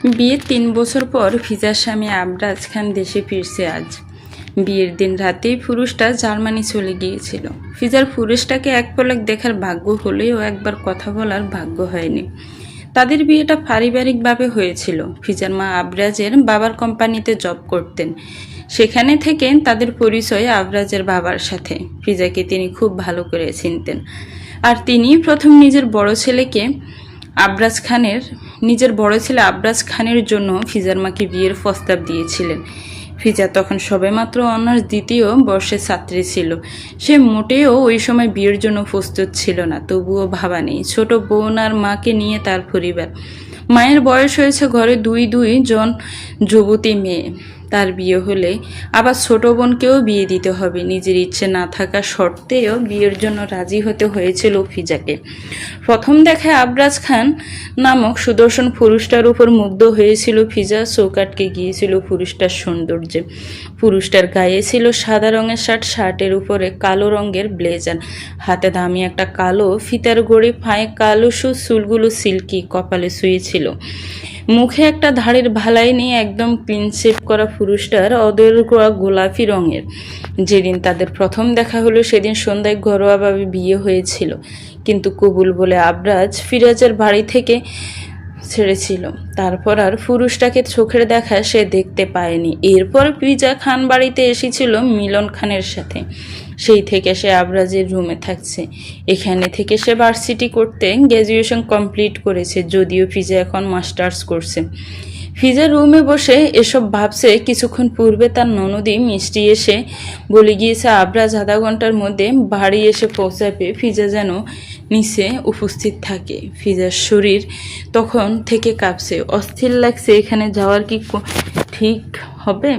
বিয়ের ৩ বছর পর ফিজার স্বামী আবরাজ খান দেশে ফিরছে আজ। বিয়ের দিন রাতেই পুরুষটা জার্মানি চলে গিয়েছিল। ফিজার পুরুষটাকে এক পলক দেখার ভাগ্য হলেও একবার কথা বলার ভাগ্য হয়নি। তাদের বিয়েটা পারিবারিকভাবে হয়েছিল। ফিজার মা আবরাজের বাবার কোম্পানিতে জব করতেন। সেখানে থেকে তাদের পরিচয় আবরাজের বাবার সাথে। ফিজাকে তিনি খুব ভালো করে চিনতেন। আর তিনি প্রথম নিজের বড় ছেলে আবরাজ খানের জন্য ফিজার মাকে বিয়ের প্রস্তাব দিয়েছিলেন। ফিজা তখন সবেমাত্র অনার্স দ্বিতীয় বর্ষের ছাত্রী ছিল। সে মোটেও ওই সময় বিয়ের জন্য প্রস্তুত ছিল না। তবুও ভাবা নেই, ছোট বোন আর মাকে নিয়ে তার পরিবার। মায়ের বয়স হয়েছে ঘরে দুই জন যুবতী মেয়ে। তার বিয়ে হলে আবার ছোট বোনকেও বিয়ে দিতে হবে। নিজের ইচ্ছে না থাকা সত্ত্বেও বিয়ের জন্য রাজি হতে হয়েছিল ফিজাকে। প্রথম দেখায় আবরাজ খান নামক সুদর্শন পুরুষটার উপর মুগ্ধ হয়েছিল ফিজা। চোখ আটকে গিয়েছিল পুরুষটার সৌন্দর্যে। পুরুষটার গায়ে ছিল সাদা রঙের শার্ট, শার্টের উপরে কালো রঙের ব্লেজার, হাতে দামি একটা কালো ফিতার গড়ি, পায়ে কালো চুলগুলো সিল্কি, কপালে শুয়েছিল। মুখে একটা ধাড়ির ভালাই নিয়ে একদম ক্লিন শেভ করা পুরুষটার অদর গোলাপি রঙের। যেদিন তাদের প্রথম দেখা হলো সেদিন সন্ধ্যায় ঘরোয়াভাবে বিয়ে হয়েছিল, কিন্তু কবুল বলে আবরাজ ফিরাজের বাড়ি থেকে ছেড়েছিল। তারপর আর পুরুষটাকে চোখের দেখা সে দেখতে পায়নি। এরপর ফিজা খান বাড়িতে এসেছিল মিলন খানের সাথে। সেই থেকে সে আবরাজের রুমে থাকছে। এখানে থেকে সে ভার্সিটি করতে গ্র্যাজুয়েশন কমপ্লিট করেছে, যদিও ফিজা এখন মাস্টার্স করছে। ফিজা রুমে বসে এসব ভাবছে। কিছুক্ষণ পূর্বে তার ননদি মিষ্টি এসে বলে গিয়েছে আবরাজ আধা ঘন্টার মধ্যে বাড়ি এসে পৌঁছাবে। ফিজা যেন নিচে উপস্থিত থাকে। ফিজার শরীর তখন থেকে কাঁপছে, অস্থির লাগছে। এখানে যাওয়ার কি ঠিক হবে?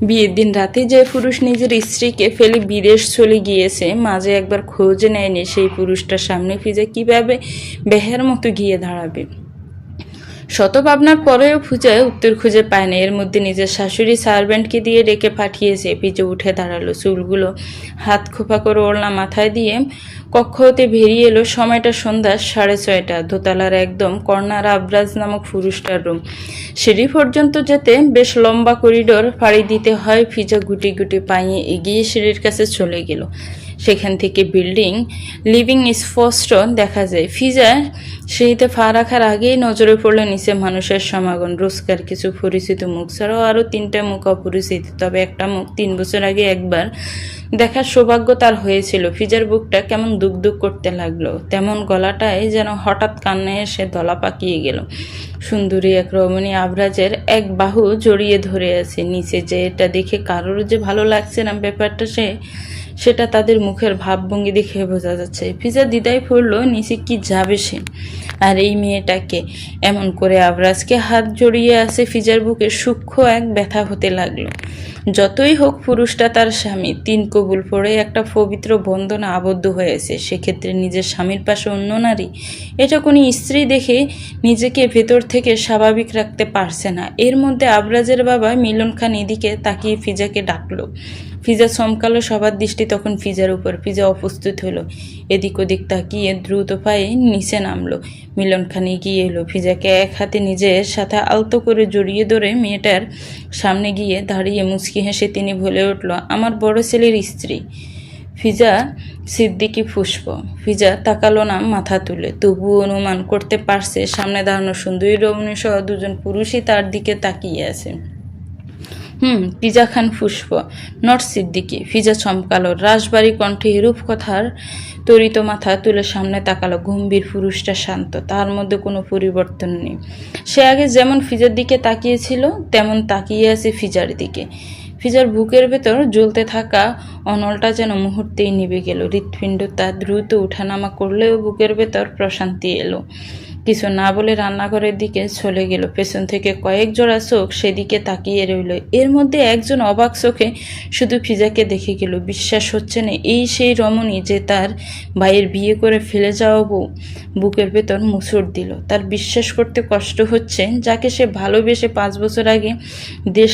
বিয়ের দিন রাতে যে পুরুষ নিজের স্ত্রীকে ফেলে বিদেশ চলে গিয়েছে, মাঝে একবার খোঁজ নেয়নি, সেই পুরুষটার সামনে ফিজা কিভাবে বেহের মতো গিয়ে দাঁড়াবে? শত ভাবনার পরেও ফিজা উত্তর খুঁজে পায় না। এর মধ্যে নিজের শাশুড়ি সার্ভেন্টকে দিয়ে ডেকে পাঠিয়েছে। ফিজা উঠে দাঁড়ালো, চুলগুলো হাত খোপা করে ওড়না মাথায় দিয়ে কক্ষ হতে বেরিয়ে এলো। সময়টা সন্ধ্যা 6:30। দোতলার একদম কর্নার আবরাজ নামক পুরুষটার রুম। সিঁড়ি পর্যন্ত যেতে বেশ লম্বা করিডোর পাড়ি দিতে হয়। ফিজা গুটি গুটি পায়ে এগিয়ে সিঁড়ির কাছে চলে গেল। সেখান থেকে বিল্ডিং লিভিং স্পষ্ট দেখা যায়। ফিজা সিঁড়িতে পা রাখার আগেই নজরে পড়ল নিচে মানুষের সমাগম। রোজকার কিছু পরিচিত মুখ ছাড়াও আরও 3টা মুখ অপরিচিত। তবে একটা মুখ 3 বছর আগে একবার দেখার সৌভাগ্য তার হয়েছিল। ফিজার বুকটা কেমন দুক করতে লাগলো, তেমন গলাটায় যেন হঠাৎ কান্নায় এসে দলা পাকিয়ে গেল। সুন্দরী এক রমণী আবরাজের এক বাহু জড়িয়ে ধরে আছে। নিচে যে এটা দেখে কারোর যে ভালো লাগছে না ব্যাপারটা সেটা তাদের মুখের ভাবভঙ্গি দেখে বোঝা যাচ্ছে। ফিজা দ্বিধায় পড়ল, নিচে কি যাবে সে? আর এই মেয়েটাকে এমন করে আবরাজকে হাত জড়িয়ে আছে। ফিজার বুকে সূক্ষ্ম এক ব্যথা হতে লাগলো। যতই হোক পুরুষটা তার স্বামী, 3 কবুল পড়ে একটা পবিত্র বন্ধনে আবদ্ধ হয়েছে। সেক্ষেত্রে নিজের স্বামীর পাশে অন্য নারী, এটা কোনো স্ত্রী দেখে নিজেকে ভেতর থেকে স্বাভাবিক রাখতে পারছে না। এর মধ্যে আবরাজের বাবা মিলন খান এদিকে তাকিয়ে ফিজাকে ডাকলো। ফিজা চমকালো, সবার দৃষ্টি তখন ফিজার উপর। ফিজা অপ্রস্তুত হলো, এদিক ওদিক তাকিয়ে দ্রুত পায়ে নিচে নামলো। মিলন খান এগিয়ে এলো, ফিজাকে এক হাতে নিজের সাথে আলতো করে জড়িয়ে ধরে মেয়েটার সামনে গিয়ে দাঁড়িয়ে মুচকি হেসে তিনি বলে উঠল, আমার বড় ছেলের স্ত্রী ফিজা সিদ্দিকী পুষ্প। ফিজা তাকালো না মাথা তুলে, তবুও অনুমান করতে পারছে সামনে দাঁড়ানো সুন্দরী রমণী সহ 2 জন পুরুষই তার দিকে তাকিয়ে আছে। ফিজা খান পুষ্প, নট সিদ্দিকী। ফিজা চমকালো, রাশবাড়ি কণ্ঠে এরূপ কথার তরিত মাথা তুলে সামনে তাকালো। গম্ভীর পুরুষটা শান্ত, তার মধ্যে কোনো পরিবর্তন নেই। সে আগে যেমন ফিজার দিকে তাকিয়েছিল তেমন তাকিয়ে আছে ফিজার দিকে। ফিজার বুকের ভেতর জ্বলতে থাকা অনলটা যেন মুহূর্তেই নিভে গেল। হৃৎপিণ্ড তার দ্রুত উঠানামা করলেও বুকের ভেতর প্রশান্তি এলো। কিছু না বলে রান্নাঘরের দিকে চলে গেল। পেছন থেকে কয়েক জোড়া চোখ সেদিকে তাকিয়ে রইল। এর মধ্যে একজন অবাক চোখে শুধু ফিজাকে দেখে গেল। বিশ্বাস হচ্ছে না এই সেই রমণী যে তার ভাইয়ের বিয়ে করে ফেলে যাওয়া বউ। বুকের ভেতর মুসুর দিল। তার বিশ্বাস করতে কষ্ট হচ্ছে, যাকে সে ভালোবেসে 5 বছর আগে দেশ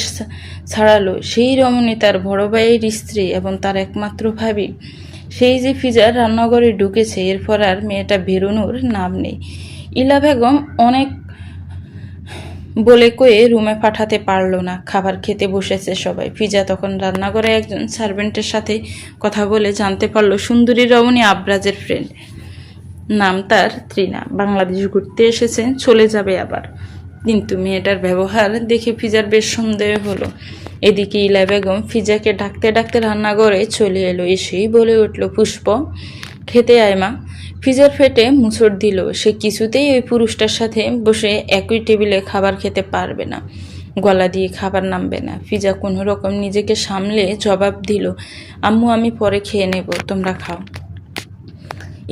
ছাড়ালো, সেই রমণী তার বড় ভাইয়ের স্ত্রী এবং তার একমাত্র ভাবি। সেই যে ফিজার রান্নাঘরে ঢুকেছে, এরপর আর মেয়েটা বেরোনোর নাম নেই। ইলা বেগম অনেক বলে কয়ে রুমে পাঠাতে পারলো না। খাবার খেতে বসেছে সবাই। ফিজা তখন রান্নাঘরে একজন সার্ভেন্টের সাথে কথা বলে জানতে পারলো সুন্দরী রমণী আবরাজের ফ্রেন্ড, নাম তার ত্রিনা, বাংলাদেশ ঘুরতে এসেছে, চলে যাবে আবার। কিন্তু মেয়েটার ব্যবহার দেখে ফিজার বেশ সন্দেহ হলো। এদিকে ইলা বেগম ফিজাকে ডাকতে ডাকতে রান্নাঘরে চলে এলো। এসেই বলে উঠল, পুষ্প, খেতে আয় মা। ফিজার ফেটে মুচড় দিল। সে কিছুতেই ওই পুরুষটার সাথে বসে একই টেবিলে খাবার খেতে পারবে না, গলা দিয়ে খাবার নামবে না। ফিজা কোনো রকম নিজেকে সামলে জবাব দিল, আম্মু আমি পরে খেয়ে নেব, তোমরা খাও।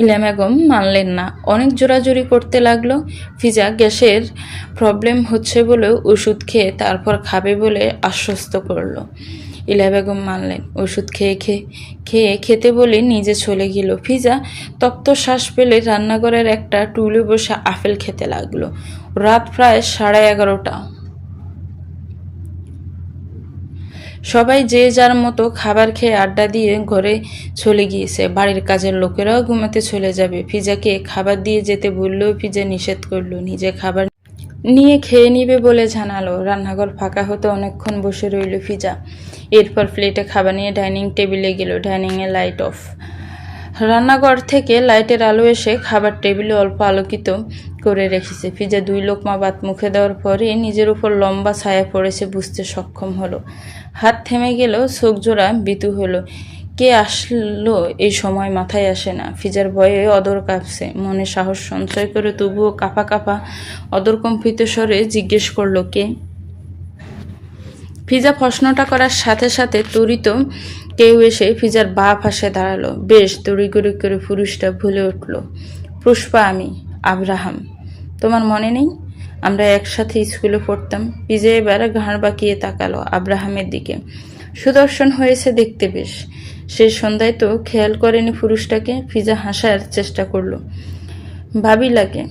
ইলা বেগম মানলেন না, অনেক জোরাজুরি করতে লাগলো। ফিজা গ্যাসের প্রবলেম হচ্ছে বলে ওষুধ খেয়ে তারপর খাবে বলে আশ্বস্ত করলো। ইলা বেগম মানলেন। ওষুধ খেতে বলে নিজে চলে গেল। ফিজা তপ্ত শ্বাস পেলে রান্নাঘরের একটা টুলে বসে আপেল খেতে লাগলো। রাত প্রায় 11:30। সবাই যে যার মতো খাবার খেয়ে আড্ডা দিয়ে ঘরে চলে গিয়েছে। বাড়ির কাজের লোকেরাও ঘুমাতে চলে যাবে। ফিজাকে খাবার দিয়ে যেতে বললেও ফিজা নিষেধ করলো। নিজে খাবার নিয়ে খেয়ে নিবে বলে জানালো। রান্নাঘর ফাঁকা হতে অনেকক্ষণ বসে রইল ফিজা। এরপর প্লেটে খাবার নিয়ে ডাইনিং টেবিলে গেল। ডাইনিংয়ে লাইট অফ। রান্নাঘর থেকে লাইটের আলো এসে খাবার টেবিলে অল্প আলোকিত করে রেখেছে। ফিজা 2 লোকমা ভাত মুখে দেওয়ার পরে নিজের উপর লম্বা ছায়া পড়েছে বুঝতে সক্ষম হলো। হাত থেমে গেল, চোখ জোড়া ভীতু হলো। কে আসলো এই সময় মাথায় আসে না। ফিজার ভয়ে অদর কাঁপছে। মনে সাহস সঞ্চয় করে তবুও কাঁপা কাঁপা অদরকম্পিত স্বরে জিজ্ঞেস করলো, কে? ফিজা প্রশ্নটা করার সাথে সাথে তরিত কেউ এসে ফিজার বাঁ পাশে দাঁড়ালো। বেশ তড়িঘড়ি করে পুরুষটা ভুলে উঠল, পুষ্পা, আমি আব্রাহাম। তোমার মনে নেই আমরা একসাথে স্কুলে পড়তাম? ফিজা এবার ঘাড় বাঁকিয়ে তাকালো আব্রাহামের দিকে। সুদর্শন হয়েছে দেখতে বেশ। সে সন্ধ্যায় তো খেয়াল করেনি পুরুষটাকে। ফিজা হাসার চেষ্টা করলো। ভাবি লাগে।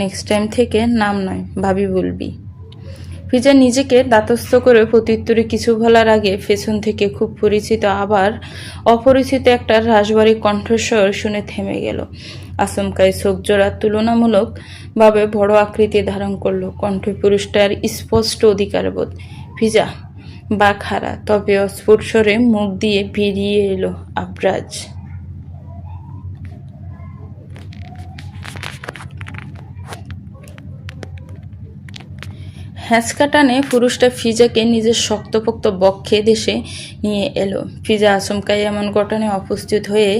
নেক্সট টাইম থেকে নাম নয় ভাবি বলবি। ফিজা নিজেকে দাতস্থ করে প্রত্যুত্তরে কিছু বলার আগে পেছন থেকে খুব পরিচিত আবার অপরিচিত একটা রাশভারী কণ্ঠস্বর শুনে থেমে গেল। আচমকায় চোখ জোড়া তুলনামূলকভাবে বড় আকৃতি ধারণ করলো। কণ্ঠে পুরুষটার স্পষ্ট অধিকারবোধ। ফিজা বা খাড়া, তবে অস্ফুট স্বরে মুখ দিয়ে বেরিয়ে এলো, আবরাজ। হ্যাঁচকা টানে পুরুষটা ফিজাকে নিজের শক্তপোক্ত বক্ষে দেশে নিয়ে এলো। ফিজা আচমকাই এমন ঘটনায় উপস্থিত হয়ে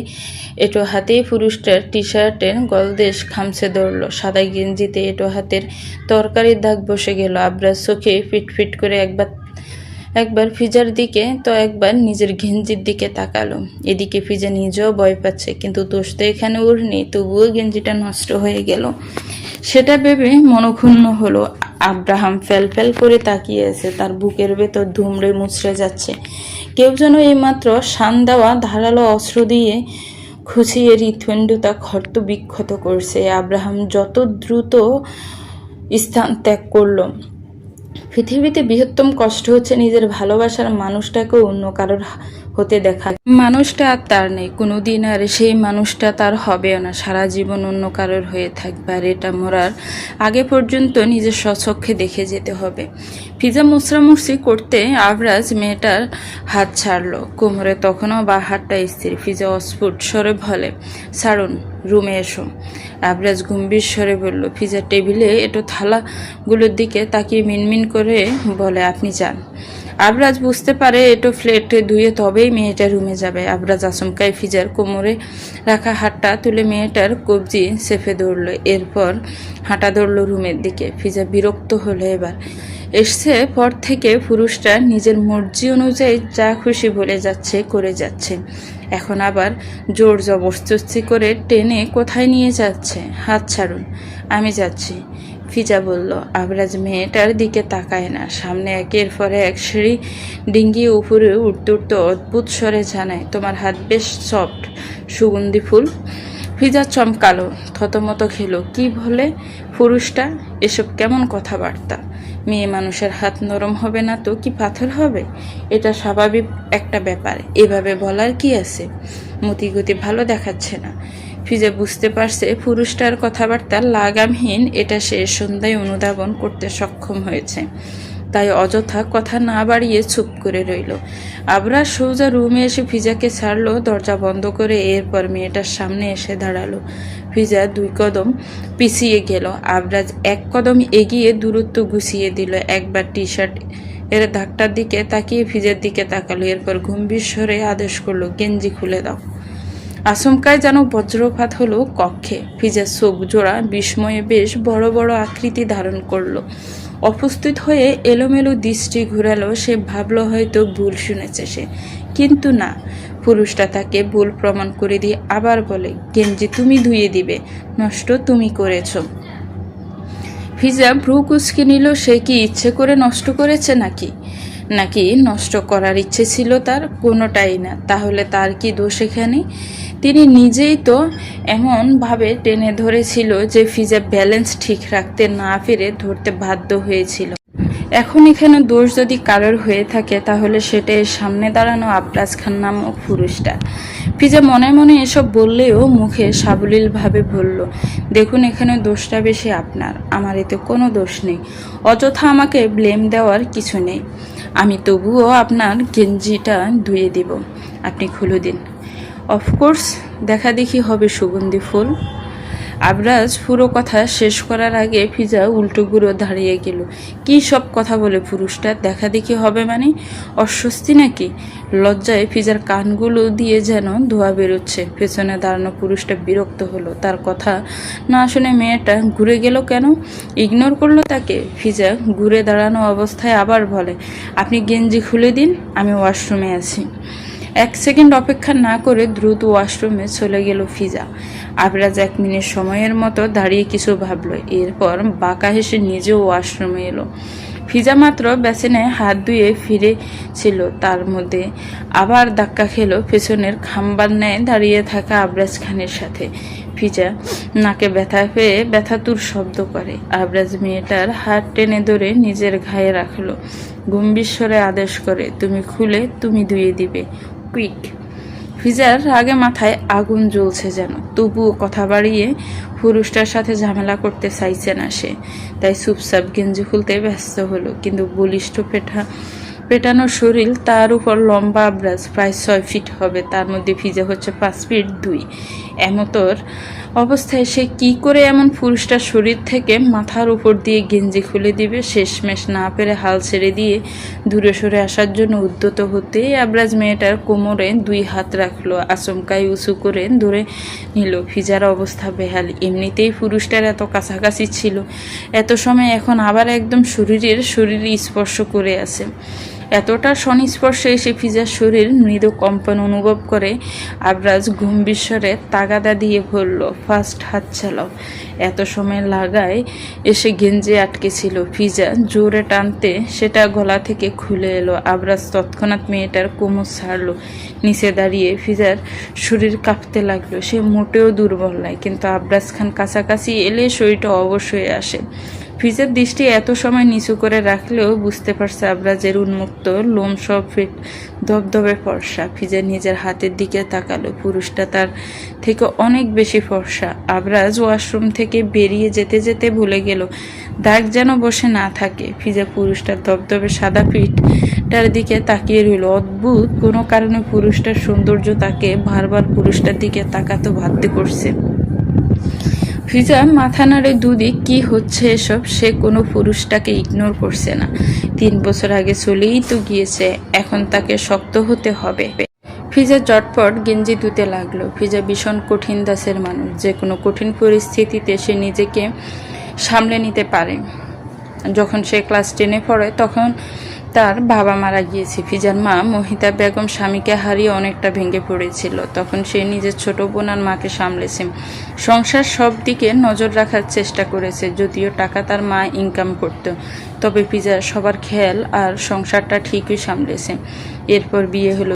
এটো হাতেই পুরুষটার টি শার্টের গলদেশ খামছে ধরল। সাদা গেঞ্জিতে এটো হাতের তরকারির দাগ বসে গেল। আবরাজ চোখে ফিটফিট করে একবার ফিজার দিকে তো একবার নিজের গেঞ্জির দিকে তাকালো। এদিকে ফিজা নিজেও ভয় পাচ্ছে, কিন্তু দোষ তো এখানে ওর নেই। তবুও গেঞ্জিটা নষ্ট হয়ে গেল সেটা ভেবে মনক্ষুণ্ণ হলো। আব্রাহাম ফেল করে তাকিয়ে আছে। তার বুকের ভেতর ধুমড়ে মুচড়ে যাচ্ছে। কেউ যেন এইমাত্র শান দেওয়া ধারালো অস্ত্র দিয়ে খুঁচিয়ে হৃৎপিণ্ডটা ক্ষত বিক্ষত করছে। আব্রাহাম যত দ্রুত স্থান ত্যাগ করলো। পৃথিবীতে বৃহত্তম কষ্ট হচ্ছে নিজের ভালোবাসার মানুষটাকে অন্য কারোর হতে দেখা। মানুষটা আর তার নেই কোনোদিন, আর সেই মানুষটা তার হবেও না। সারা জীবন অন্য কারোর হয়ে থাকবে, আর এটা মরার আগে পর্যন্ত নিজের স্বচক্ষে দেখে যেতে হবে। ফিজা মুচড়ামুচড়ি করতে আবরাজ মেয়েটার হাত ছাড়লো। কোমরে তখনও বা হাতটা স্থির। ফিজা অস্ফুট স্বরে বলে, ছাড়ুন, রুমে এসো। আবরাজ গম্ভীর স্বরে বলল। ফিজা টেবিলে এটো থালাগুলোর দিকে তাকিয়ে মিনমিন করে বলে, আপনি যান। আবরাজ বুঝতে পারে এটো ফ্লেটে ধুয়ে তবেই মেয়েটা রুমে যাবে। আবরাজ আচমকায় ফিজার কোমরে রাখা হাতটা তুলে মেয়েটার কবজি চেপে ধরল। এরপর হাঁটা ধরল রুমের দিকে। ফিজা বিরক্ত হলো। এবার এসছে পর থেকে পুরুষটা নিজের মর্জি অনুযায়ী যা খুশি বলে যাচ্ছে, করে যাচ্ছে। এখন আবার জোর জবরদস্তি করে টেনে কোথায় নিয়ে যাচ্ছে। হাত ছাড়ুন, আমি যাচ্ছি। ফিজা বলল। আবরাজ মেয়েটার দিকে তাকায় না। সামনে একের পর এক সিঁড়ি ডিঙ্গিয়ে উপরে উঠতে উঠতে অদ্ভুত স্বরে জানায়, তোমার হাত বেশ সফট, সুগন্ধি ফুল। ফিজা চমকালো, থতমত খেলো। কি বলে পুরুষটা? এসব কেমন কথাবার্তা? মেয়ে মানুষের হাত নরম হবে না তো কি পাথর হবে? এটা স্বাভাবিক একটা ব্যাপার, এভাবে বলার কি আছে? মতিগতি ভালো দেখাচ্ছে না। ফিজা বুঝতে পারছে পুরুষটার কথাবার্তা লাগামহীন, এটা সে সন্ধ্যায় অনুধাবন করতে সক্ষম হয়েছে। তাই অযথা কথা না বাড়িয়ে চুপ করে রইল। আবরাজ সোজা রুমে এসে ফিজাকে ছাড়লো, দরজা বন্ধ করে। এরপর মেয়েটার সামনে এসে দাঁড়ালো। ফিজা 2 কদম পিছিয়ে গেল। আবরাজ 1 কদম এগিয়ে দূরত্ব গুছিয়ে দিল। একবার টি শার্ট এর দাগটার দিকে তাকিয়ে ফিজার দিকে তাকালো। এরপর গম্ভীর স্বরে আদেশ করলো, গেঞ্জি খুলে দাও। আচমকায় যেন বজ্রপাত হলো কক্ষে। ফিজার চোখ জোড়া বিস্ময়ে বেশ বড় বড় আকৃতি ধারণ করলো। অপ্রস্তুত হয়ে এলোমেলো দৃষ্টি ঘুরালো। সে ভাবলো হয়তো ভুল শুনেছে সে, কিন্তু না। পুরুষটা তাকে ভুল প্রমাণ করে দিয়ে আবার বলে, গেঞ্জি তুমি ধুয়ে দিবে, নষ্ট তুমি করেছো। ফিজা ভ্রু কুচকে নিল। সে কি ইচ্ছে করে নষ্ট করেছে নাকি নষ্ট করার ইচ্ছে ছিল তার? কোনোটাই না। তাহলে তার কি দোষ এখানে? তিনি নিজেই তো এমনভাবে টেনে ধরেছিল যে ফিজা ব্যালেন্স ঠিক রাখতে না পেরে ধরতে বাধ্য হয়েছিল। এখন এখানে দোষ যদি কারোর হয়ে থাকে তাহলে সেটা এর সামনে দাঁড়ানো আবরাজ খান নামক পুরুষটা। ফিজা মনে মনে এসব বললেও মুখে সাবলীলভাবে বলল, দেখুন এখানে দোষটা বেশি আপনার, আমার এতে কোনো দোষ নেই। অযথা আমাকে ব্লেম দেওয়ার কিছু নেই। আমি তবুও আপনার গেঞ্জিটা ধুয়ে দিব, আপনি খুলে দিন। অফকোর্স, দেখা দেখি হবে সুগন্ধি ফুল। আবরাজ পুরো কথা শেষ করার আগে ফিজা উল্টো ঘুরে দাঁড়িয়ে গেল। কি সব কথা বলে পুরুষটা? দেখা দেখি হবে মানে? অস্বস্তি নাকি? লজ্জায় ফিজার কানগুলো দিয়ে যেন ধোয়া বেরোচ্ছে। পেছনে দাঁড়ানো পুরুষটা বিরক্ত হলো। তার কথা না শুনে মেয়েটা ঘুরে গেল কেন? ইগনোর করলো তাকে। ফিজা ঘুরে দাঁড়ানো অবস্থায় আবার বলে, আপনি গেঞ্জি খুলে দিন, আমি ওয়াশরুমে আছি। 1 সেকেন্ড অপেক্ষা না করে দ্রুত ওয়াশরুমে চলে গেল ফিজা। আবরাজ 1 মিনিট সময়ের মতো দাঁড়িয়ে কিছু ভাবলো। এরপর বাঁকা হেসে নিজেও ওয়াশরুমে এলো। ফিজা মাত্র বেসিনে হাত ধুয়ে ফিরেছিল, তার মধ্যে আবার ধাক্কা খেলো পেছনের খাম্বার ন্যায় দাঁড়িয়ে থাকা আবরাজ খানের সাথে। ফিজা নাকে ব্যথা পেয়ে ব্যথাতুর শব্দ করে। আবরাজ মেয়েটার হাত টেনে ধরে নিজের ঘায়ে রাখলো। গম্ভীর স্বরে আদেশ করে, তুমি খুলে তুমি ধুয়ে দিবে, কুইক। ফিজার রাগে মাথায় আগুন জ্বলছে যেন, তবুও কথা বাড়িয়ে পুরুষটার সাথে ঝামেলা করতে চাইছে না সে। তাই চুপচাপ গেঞ্জি খুলতে ব্যস্ত হলো। কিন্তু বলিষ্ঠ পেটানো শরীর, তার উপর লম্বা আবরাজ প্রায় 6 ফিট হবে, তার মধ্যে ফিজা হচ্ছে 5 ফিট 2। এমতর অবস্থায় সে কি করে এমন পুরুষটার শরীর থেকে মাথার উপর দিয়ে গেঞ্জি খুলে দিবে? শেষমেশ না পেরে হাল ছেড়ে দিয়ে দূরে সরে আসার জন্য উদ্যত হতেই আবরাজ মেয়েটার কোমরে 2 হাত রাখলো। আচমকাই উঁচু করে ধরে নিল। ফিজার অবস্থা বেহাল। এমনিতেই পুরুষটার এত কাছাকাছি ছিল এত সময়, এখন আবার একদম শরীরে স্পর্শ করে আছে। এতটা সংস্পর্শে এসে ফিজার শরীর মৃদু কম্পন অনুভব করে। আবরাজ গম্ভীর স্বরে তাগাদা দিয়ে বলল, ফার্স্ট হাত চালাও। এত সময় লাগায় এসে গেঞ্জি আটকে ছিল। ফিজা জোরে টানতে সেটা গলা থেকে খুলে এলো। আবরাজ তৎক্ষণাৎ মেয়েটার কোমর ছাড়লো। নিচে দাঁড়িয়ে ফিজার শরীর কাঁপতে লাগলো। সে মোটেও দুর্বল নয়, কিন্তু আবরাজ খান কাছাকাছি এলে শরীরটা অবশ্যই আসে। ফিজার দৃষ্টি এত সময় নিচু করে রাখলেও বুঝতে পারছে আবরাজের উন্মুক্ত লোম সব ফিট ধবধবে ফর্সা। ফিজা নিজের হাতের দিকে তাকালো। পুরুষটা তার থেকে অনেক বেশি ফর্সা। আবরাজ ওয়াশরুম থেকে বেরিয়ে যেতে যেতে ভুলে গেল দাগ যেন বসে না থাকে। ফিজা পুরুষটার ধবধবে সাদা পিঠটার দিকে তাকিয়ে রইল। অদ্ভুত কোনো কারণে পুরুষটার সৌন্দর্য তাকে বারবার পুরুষটার দিকে তাকাতে বাধ্য করছে। ফিজা মাথা নাড়ে দুদিক, কি হচ্ছে এসব? সে কোনো পুরুষটাকে ইগনোর করছে না। 3 বছর আগে চলেই তো গিয়েছে, এখন তাকে শক্ত হতে হবে। ফিজা জটপট গেঞ্জি ধুতে লাগলো। ফিজা ভীষণ কঠিন দাসের মানুষ। যে কোনো কঠিন পরিস্থিতিতে সে নিজেকে সামলে নিতে পারে। যখন সে ক্লাস 10-এ পড়ে তখন তার বাবা মারা গিয়েছে। ফিজার মা মহিতা বেগম স্বামীকে হারিয়ে অনেকটা ভেঙে পড়েছিল। তখন সে নিজের ছোট বোন আর মাকে সামলেছে। সংসার সব দিকে নজর রাখার চেষ্টা করেছে। যদিও টাকা তার মা ইনকাম করত, তবে ফিজা সবার খেয়াল আর সংসারটা ঠিকই সামলেছে। এরপর বিয়ে হলো।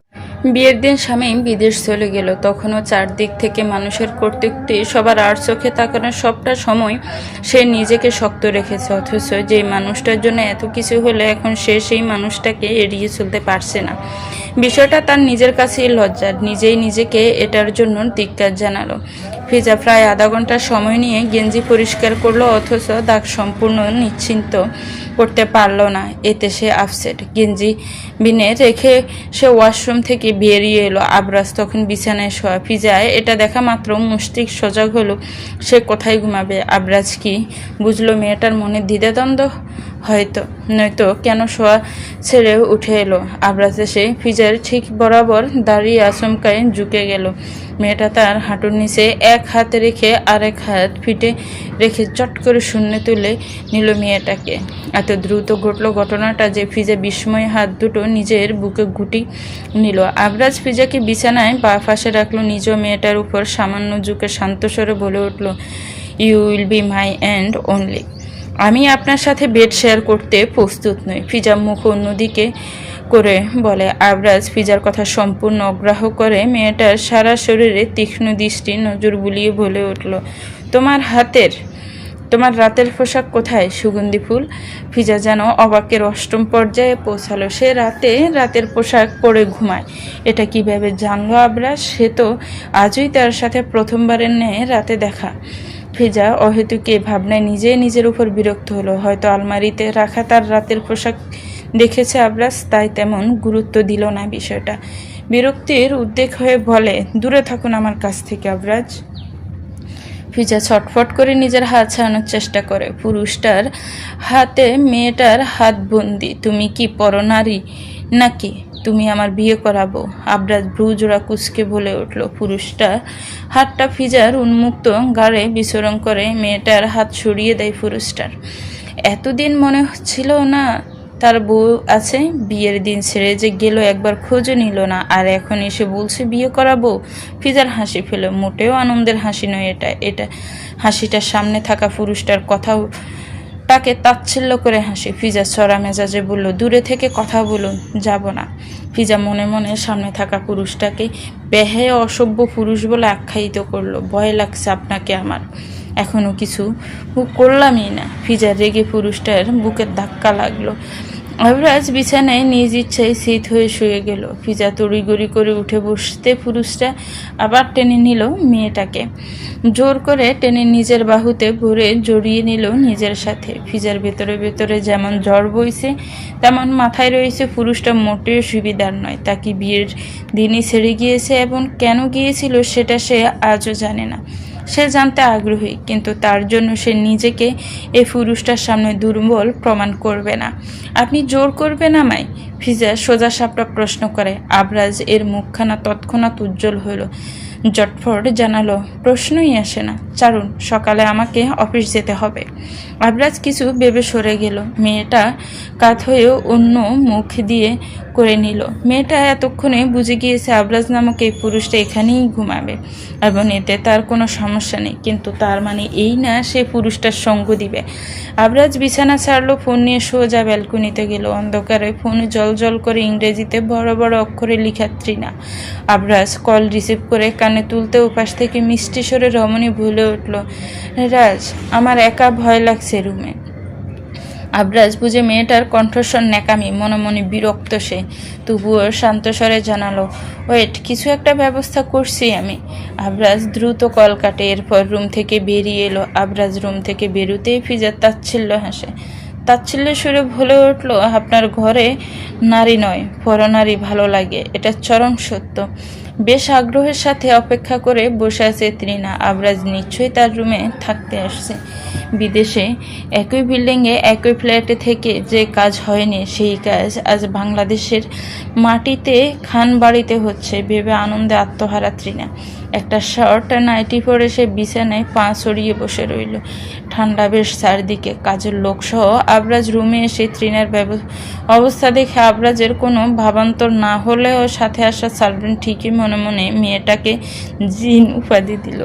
বিয়ের দিন স্বামী বিদেশ চলে গেল, তখনও চারদিক থেকে মানুষের কর্তৃত্বে সবার আর চোখে তাকানোর সবটা সময় সে নিজেকে শক্ত রেখেছে। অথচ যে মানুষটার জন্য এত কিছু হলে এখন সে সেই মানুষটাকে এড়িয়ে চলতে পারছে না। বিষয়টা তার নিজের কাছেই লজ্জার। নিজেই নিজেকে এটার জন্য ধিক্কার জানালো। ফিজা প্রায় আধা ঘন্টা সময় নিয়ে গেঞ্জি পরিষ্কার করলো, অথচ দাগ সম্পূর্ণ নিশ্চিন্ত করতে পারল না। এতে সে আপসেট। গেঞ্জি বিনে রেখে সে ওয়াশরুম থেকে বেরিয়ে এলো। আবরাজ তখন বিছানায় শোয়া। ফিজায় এটা দেখা মাত্র মস্তিষ্ক সজাগ হলো সে কোথায় ঘুমাবে। আবরাজ কি বুঝলো মেয়েটার মনে দ্বিধাদ্বন্দ্ব? হয়তো, নয়তো কেন শোয়া ছেড়ে উঠে এলো। আবরাজ এসে ফিজার ঠিক বরাবর দাঁড়িয়ে আচমকায় ঝুঁকে গেল। মেয়েটা তার হাঁটুর নিচে এক হাত রেখে আরেক হাত ফিটে রেখে চট করে শূন্য তুলে নিল মেয়েটাকে। এত দ্রুত ঘটল ঘটনাটা যে ফিজা বিস্ময়ে হাত দুটো নিজের বুকে গুটি নিল। আবরাজ ফিজাকে বিছানায় বা ফাঁসে রাখলো, নিজেও মেয়েটার উপর সামান্য ঝুঁকে শান্ত স্বরে বলে উঠল, you will be my and only. আমি আপনার সাথে বেড শেয়ার করতে প্রস্তুত নই। ফিজা মুখ অন্যদিকে করে বলে। আবরাজ ফিজার কথা সম্পূর্ণ অগ্রাহ্য করে মেয়েটার সারা শরীরে তীক্ষ্ণ দৃষ্টি নজর বুলিয়ে বলে উঠল, তোমার রাতের পোশাক কোথায়? সুগন্ধি ফুল। ফিজা যেন অবাকের অষ্টম পর্যায়ে পৌঁছালো। সে রাতের পোশাক পরে ঘুমায়, এটা কিভাবে জানলো আবরাজ? সে তো আজই তার সাথে প্রথমবারের ন্যায় রাতে দেখা। ফিজা অহেতুক এই ভাবনায় নিজের উপর বিরক্ত হলো। হয়তো আলমারিতে রাখা তার রাতের পোশাক দেখেছে আবরাজ, তাই তেমন গুরুত্ব দিল না বিষয়টা। বিরক্তির উদ্বেগ হয়ে বলে, দূরে থাকুন আমার কাছ থেকে আবরাজ। ফিজা ছটফট করে নিজের হাত ছাড়ানোর চেষ্টা করে। পুরুষটার হাতে মেয়েটার হাত বন্দি। তুমি কি পরনারী নাকি? তুমি আমার বিয়ে করাবো? আবরাজ ভ্রুজোড়া কুঁচকে বলে উঠল। পুরুষটা হাতটা ফিজার উন্মুক্ত গাড়ে বিচরণ করে মেয়েটার হাত সরিয়ে দেয় পুরুষটার। এতদিন মনে হচ্ছিল না তার বউ আছে, বিয়ের দিন ছেড়ে যে গেল একবার খোঁজও নিল না, আর এখন এসে বলছে বিয়ে করাবো। ফিজার হাসি ফেল। মোটেও আনন্দের হাসি নয় এটা হাসিটার সামনে থাকা পুরুষটার কথাও তাকে তাচ্ছিল্য করে হাসি। ফিজা চড়া মেজাজে বলল, দূরে থেকে কথা বলুন, যাব না। ফিজা মনে মনে সামনে থাকা পুরুষটাকে বেহায়া অসভ্য পুরুষ বলে আখ্যায়িত করলো। ভয় লাগছে আপনাকে আমার। এখনো কিছু করলামই না। ফিজা রেগে পুরুষটার বুকের ধাক্কা লাগলো। আবরাজ বিছানায় নিজ ইচ্ছায় শীত হয়ে শুয়ে গেল। ফিজা তড়িগড়ি করে উঠে বসতে পুরুষটা আবার টেনে নিল মেয়েটাকে। জোর করে টেনে নিজের বাহুতে ভরে জড়িয়ে নিল নিজের সাথে। ফিজার ভেতরে যেমন ঝড় বইছে তেমন মাথায় রয়েছে পুরুষটা মোটেও সুবিধার নয়। তাকে বিয়ের দিনই ছেড়ে গিয়েছে এবং কেন গিয়েছিল সেটা সে আজও জানে না। সে জানতে আগ্রহী, কিন্তু তার জন্য সে নিজেকে এই পুরুষটার সামনে দুর্বল প্রমাণ করবে না। আপনি জোর করবেন আমায়? ফিজা সোজা সাপটা প্রশ্ন করে। আবরাজ এর মুখখানা তৎক্ষণাৎ উজ্জ্বল হইল। জটফট জানালো, প্রশ্নই আসে না, চারুন, সকালে আমাকে অফিস যেতে হবে। আবরাজ কিছু ভেবে সরে গেল। মেয়েটা কাত হয়েও অন্য মুখ দিয়ে করে নিল। মেয়েটা এতক্ষণে বুঝে গিয়েছে আবরাজ নামক এই পুরুষটা এখানেই ঘুমাবে এবং এতে তার কোনো সমস্যা নেই, কিন্তু তার মানে এই না সে পুরুষটার সঙ্গ দিবে। আবরাজ বিছানা ছাড়লো, ফোন নিয়ে সোজা ব্যালকনিতে গেল। অন্ধকারে ফোনে জল করে ইংরেজিতে বড় বড় অক্ষরে লিখা তৃণা। আবরাজ কল রিসিভ করে কানে তুলতে উপাস থেকে মিষ্টি স্বরে রমণী ভুলে উঠল, রাজ, আমার একা ভয় লাগছে রুমে। আবরাজ বুঝে মেয়েটার কণ্ঠস্বর ন্যাকামি, মনে মনে বিরক্ত সে, তবুও শান্ত স্বরে জানালো, ওয়েট, কিছু একটা ব্যবস্থা করছি আমি। আবরাজ দ্রুত কল কাটে, এরপর রুম থেকে বেরিয়ে এলো। আবরাজ রুম থেকে বেরোতেই ফিজার তাচ্ছিল্য হাসে। তাচ্ছিল্য সুরে বলে উঠল, আপনার ঘরে নারী নয় পরনারী ভালো লাগে, এটা চরম সত্য। বেশ আগ্রহের সাথে অপেক্ষা করে বসে আছে তৃণা। আবরাজ নিশ্চয়ই তার রুমে থাকতে আসছে। বিদেশে একই বিল্ডিংয়ে একই ফ্ল্যাটে থেকে যে কাজ হয়নি সেই কাজ আজ বাংলাদেশের মাটিতে খান বাড়িতে হচ্ছে ভেবে আনন্দে আত্মহারা তৃণা। একটা শর্ট নাইটি পরে সে বিছানায় পা ছড়িয়ে বসে রইল। ঠান্ডা বেশ চারদিকে। কাজের লোকসহ আবরাজ রুমে এসে তৃণার অবস্থা দেখে আবরাজের কোনো ভাবান্তর না হলেও সাথে আসা সার্ভেন্ট ঠিকই মনে মনে মেয়েটাকে জিন উপাধি দিল।